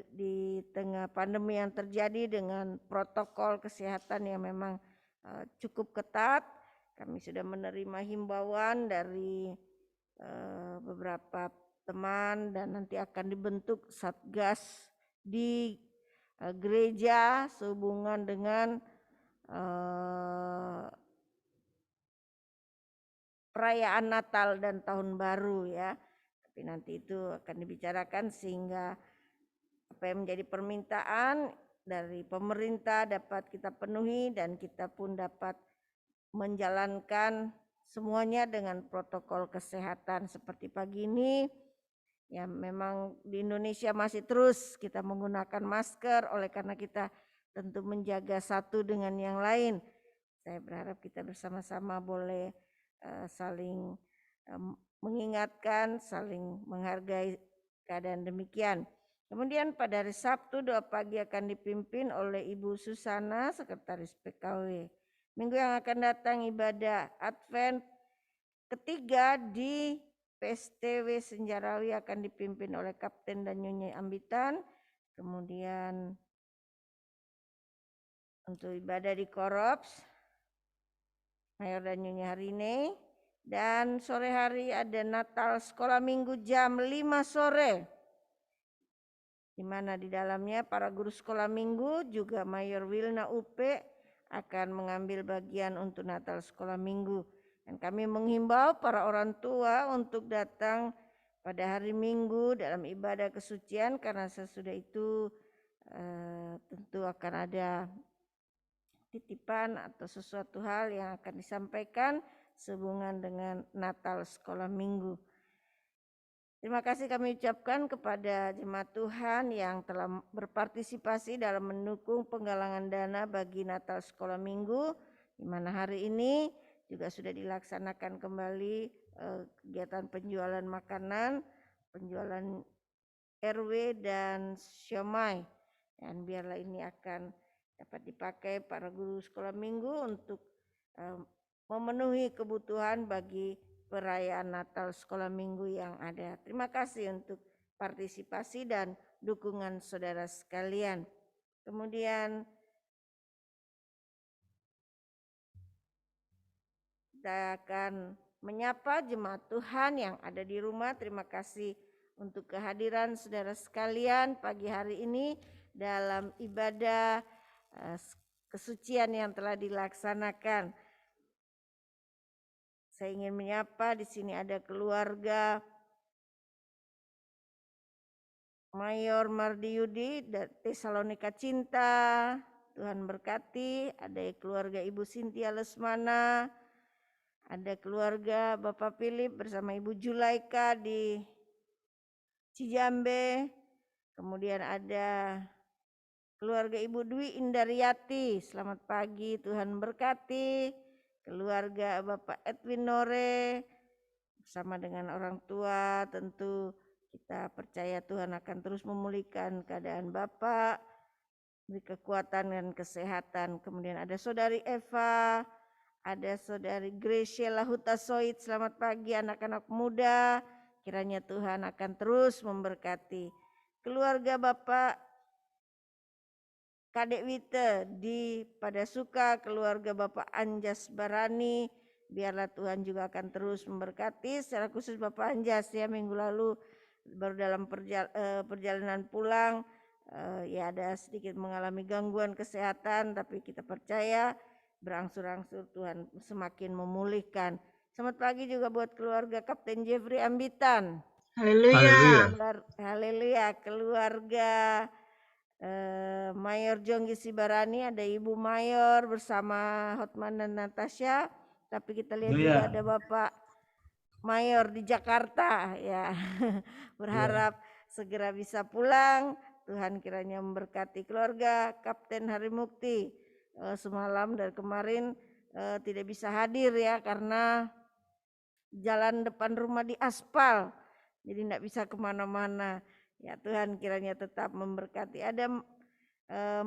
di tengah pandemi yang terjadi dengan protokol kesehatan yang memang cukup ketat. Kami sudah menerima himbauan dari beberapa teman dan nanti akan dibentuk satgas di gereja sehubungan dengan perayaan Natal dan Tahun Baru ya. Tapi nanti itu akan dibicarakan sehingga apa yang menjadi permintaan dari pemerintah dapat kita penuhi dan kita pun dapat menjalankan semuanya dengan protokol kesehatan. Seperti pagi ini ya memang di Indonesia masih terus kita menggunakan masker, oleh karena kita tentu menjaga satu dengan yang lain. Saya berharap kita bersama-sama boleh saling mengingatkan, saling menghargai keadaan demikian. Kemudian pada hari Sabtu doa pagi akan dipimpin oleh Ibu Susana, Sekretaris PKW. Minggu yang akan datang ibadah Advent ketiga di PSTW Senjarawi akan dipimpin oleh Kapten dan Nyonya Ambitan. Kemudian untuk ibadah di Korops, Mayor dan Nyonya Harine. Dan sore hari ada Natal Sekolah Minggu jam 5 sore. Di mana di dalamnya para guru sekolah minggu juga Mayor Wilna UP akan mengambil bagian untuk Natal Sekolah Minggu. Dan kami menghimbau para orang tua untuk datang pada hari Minggu dalam ibadah kesucian, karena sesudah itu tentu akan ada titipan atau sesuatu hal yang akan disampaikan sehubungan dengan Natal Sekolah Minggu. Terima kasih kami ucapkan kepada jemaat Tuhan yang telah berpartisipasi dalam mendukung penggalangan dana bagi Natal Sekolah Minggu, di mana hari ini juga sudah dilaksanakan kembali kegiatan penjualan makanan, penjualan RW dan siomay. Dan biarlah ini akan dapat dipakai para guru sekolah minggu untuk memenuhi kebutuhan bagi perayaan Natal Sekolah Minggu yang ada. Terima kasih untuk partisipasi dan dukungan saudara sekalian. Kemudian kita akan menyapa jemaat Tuhan yang ada di rumah. Terima kasih untuk kehadiran saudara sekalian pagi hari ini dalam ibadah kesucian yang telah dilaksanakan. Saya ingin menyapa, di sini ada keluarga Mayor Mardiudi dari Tesalonika Cinta, Tuhan berkati. Ada keluarga Ibu Sintia Lesmana, ada keluarga Bapak Philip bersama Ibu Julaika di Cijambe. Kemudian ada keluarga Ibu Dwi Indaryati, selamat pagi, Tuhan berkati. Keluarga Bapak Edwin Nore bersama dengan orang tua, tentu kita percaya Tuhan akan terus memulihkan keadaan Bapak, beri kekuatan dan kesehatan. Kemudian ada saudari Eva, ada saudari Gracia Lahuta Soit, selamat pagi anak-anak muda, kiranya Tuhan akan terus memberkati. Keluarga Bapak Kadek Wite di Padasuka, keluarga Bapak Anjas Barani, biarlah Tuhan juga akan terus memberkati. Secara khusus Bapak Anjas ya, minggu lalu baru dalam perjalanan pulang ya ada sedikit mengalami gangguan kesehatan, tapi kita percaya berangsur-angsur Tuhan semakin memulihkan. Selamat pagi juga buat keluarga Kapten Jeffrey Ambitan. Haleluya. Haleluya. Keluarga Mayor Jonggi Sibarani, ada Ibu Mayor bersama Hotman dan Natasha. Tapi kita lihat juga ada Bapak Mayor di Jakarta ya. Berharap segera bisa pulang. Tuhan kiranya memberkati keluarga Kapten Harimukti. Semalam dari kemarin tidak bisa hadir ya, karena jalan depan rumah diaspal, jadi tidak bisa kemana-mana. Ya Tuhan kiranya tetap memberkati. Ada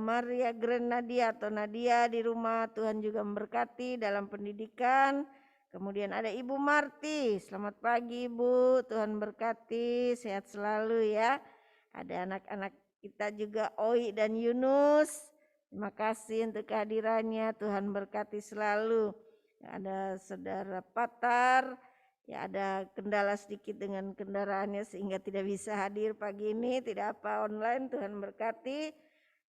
Maria Grenadia atau Nadia di rumah, Tuhan juga memberkati dalam pendidikan. Kemudian ada Ibu Marti, selamat pagi Ibu, Tuhan berkati, sehat selalu ya. Ada anak-anak kita juga Oi dan Yunus, terima kasih untuk kehadirannya, Tuhan berkati selalu. Ada saudara Patar, ya ada kendala sedikit dengan kendaraannya sehingga tidak bisa hadir pagi ini, tidak apa online, Tuhan berkati.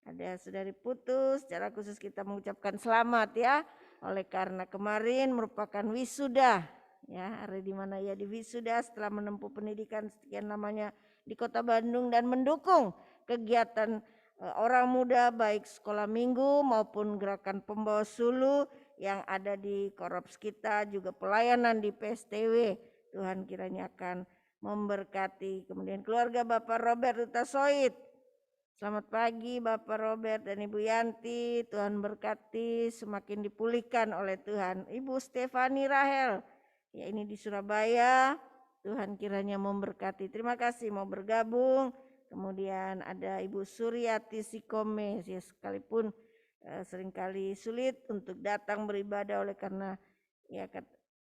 Ada saudari Putus, secara khusus kita mengucapkan selamat ya, oleh karena kemarin merupakan wisuda, ya hari di mana ya di wisuda setelah menempuh pendidikan sekian lamanya di Kota Bandung dan mendukung kegiatan orang muda baik sekolah minggu maupun gerakan pembawa sulu yang ada di Korops kita, juga pelayanan di PSTW. Tuhan kiranya akan memberkati. Kemudian keluarga Bapak Robert Utasoid, selamat pagi Bapak Robert dan Ibu Yanti, Tuhan berkati, semakin dipulihkan oleh Tuhan. Ibu Stefani Rahel, ya ini di Surabaya, Tuhan kiranya memberkati. Terima kasih mau bergabung. Kemudian ada Ibu Suryati Sikome, ya sekalipun seringkali sulit untuk datang beribadah oleh karena ya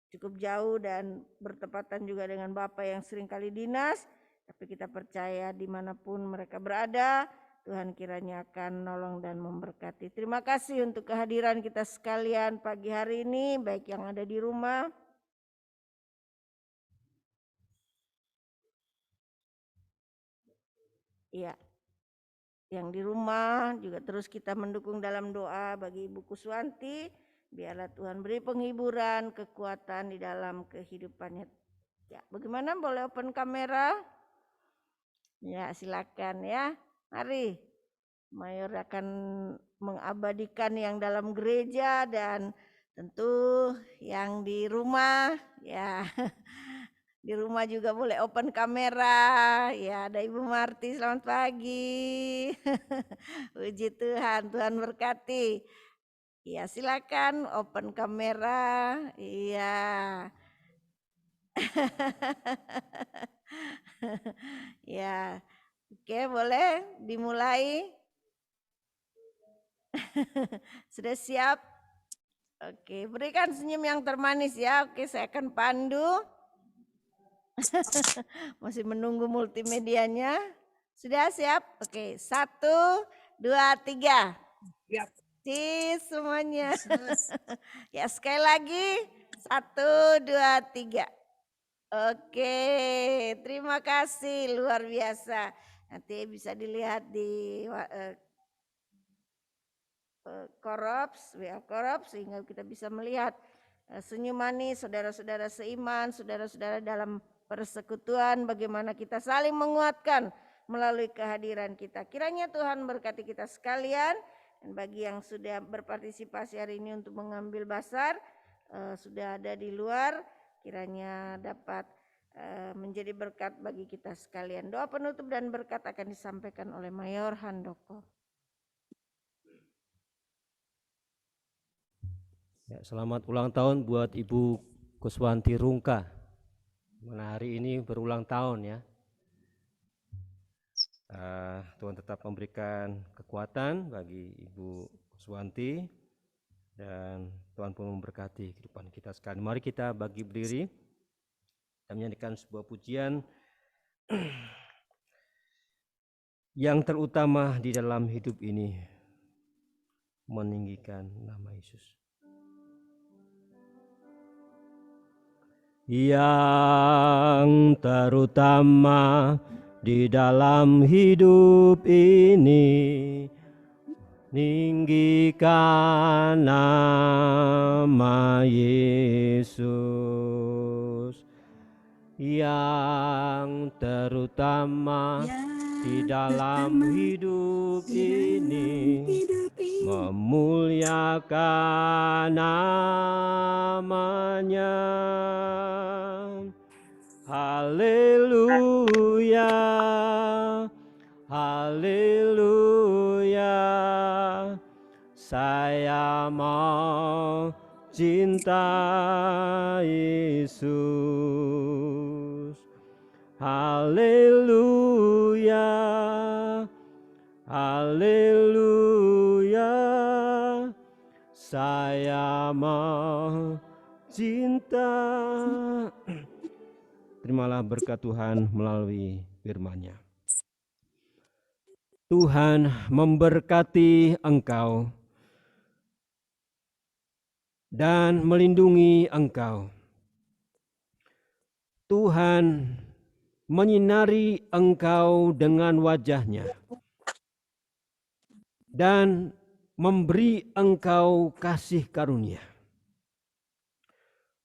cukup jauh dan bertepatan juga dengan Bapak yang seringkali dinas. Tapi kita percaya dimanapun mereka berada, Tuhan kiranya akan nolong dan memberkati. Terima kasih untuk kehadiran kita sekalian pagi hari ini, baik yang ada di rumah. Iya, yang di rumah juga terus kita mendukung dalam doa bagi Ibu Kuswanti. Biarlah Tuhan beri penghiburan, kekuatan di dalam kehidupannya. Ya, bagaimana boleh open kamera? Ya silakan ya, mari Mayor akan mengabadikan yang dalam gereja dan tentu yang di rumah ya. Di rumah juga boleh open kamera. Ya ada Ibu Marti, selamat pagi. Puji Tuhan, Tuhan berkati. Ya silakan open kamera. Iya. Ya, oke boleh dimulai. Sudah siap? Oke, berikan senyum yang termanis ya. Oke, saya akan pandu. Masih menunggu multimedianya. Sudah siap? Oke, 1, 2, 3. Siap. Cheers semuanya. Ya sekali lagi. 1, 2, 3. Oke, terima kasih, luar biasa. Nanti bisa dilihat di Korops, WA Korops, sehingga kita bisa melihat senyum manis saudara-saudara seiman, saudara-saudara dalam persekutuan, bagaimana kita saling menguatkan melalui kehadiran kita. Kiranya Tuhan berkati kita sekalian, dan bagi yang sudah berpartisipasi hari ini untuk mengambil basar, sudah ada di luar, kiranya dapat menjadi berkat bagi kita sekalian. Doa penutup dan berkat akan disampaikan oleh Mayor Handoko. Ya, selamat ulang tahun buat Ibu Kuswanti Rungka. Mana hari ini berulang tahun ya. Tuhan tetap memberikan kekuatan bagi Ibu Kuswanti dan Tuhan pun memberkati kehidupan kita sekalian. Mari kita bagi berdiri dan menyanyikan sebuah pujian yang terutama di dalam hidup ini, meninggikan nama Yesus. Yang terutama di dalam hidup ini, ninggikan nama Yesus. Yang terutama di dalam hidup ini, memuliakan namanya. Haleluya, haleluya, saya mau cinta Yesus. Haleluya, haleluya, saya mau cinta. Terimalah berkat Tuhan melalui firman-Nya. Tuhan memberkati engkau dan melindungi engkau. Tuhan menyinari engkau dengan wajah-Nya dan memberi engkau kasih karunia.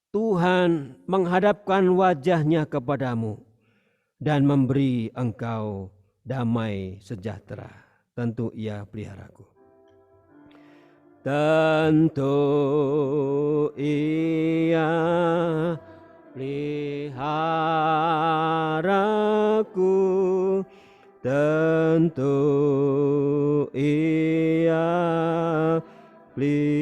Tuhan menghadapkan wajah-Nya kepadamu dan memberi engkau damai sejahtera. Tentu Ia peliharaku. Tentu Ia peliharaku, tentu Ia peliharaku,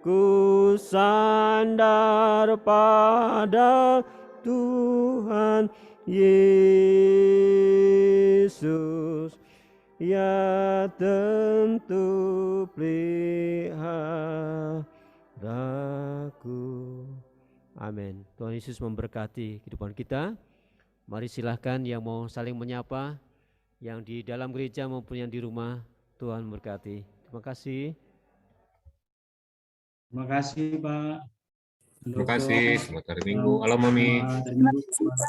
ku sandar pada Tuhan Yesus, ya tentu peliharaku. Amin. Tuhan Yesus memberkati kehidupan kita. Mari silahkan yang mau saling menyapa, yang di dalam gereja maupun yang di rumah. Tuhan memberkati. Terima kasih. Terima kasih Pak. Terima kasih. Selamat hari Minggu. Halo Mami. Selamat hari Minggu.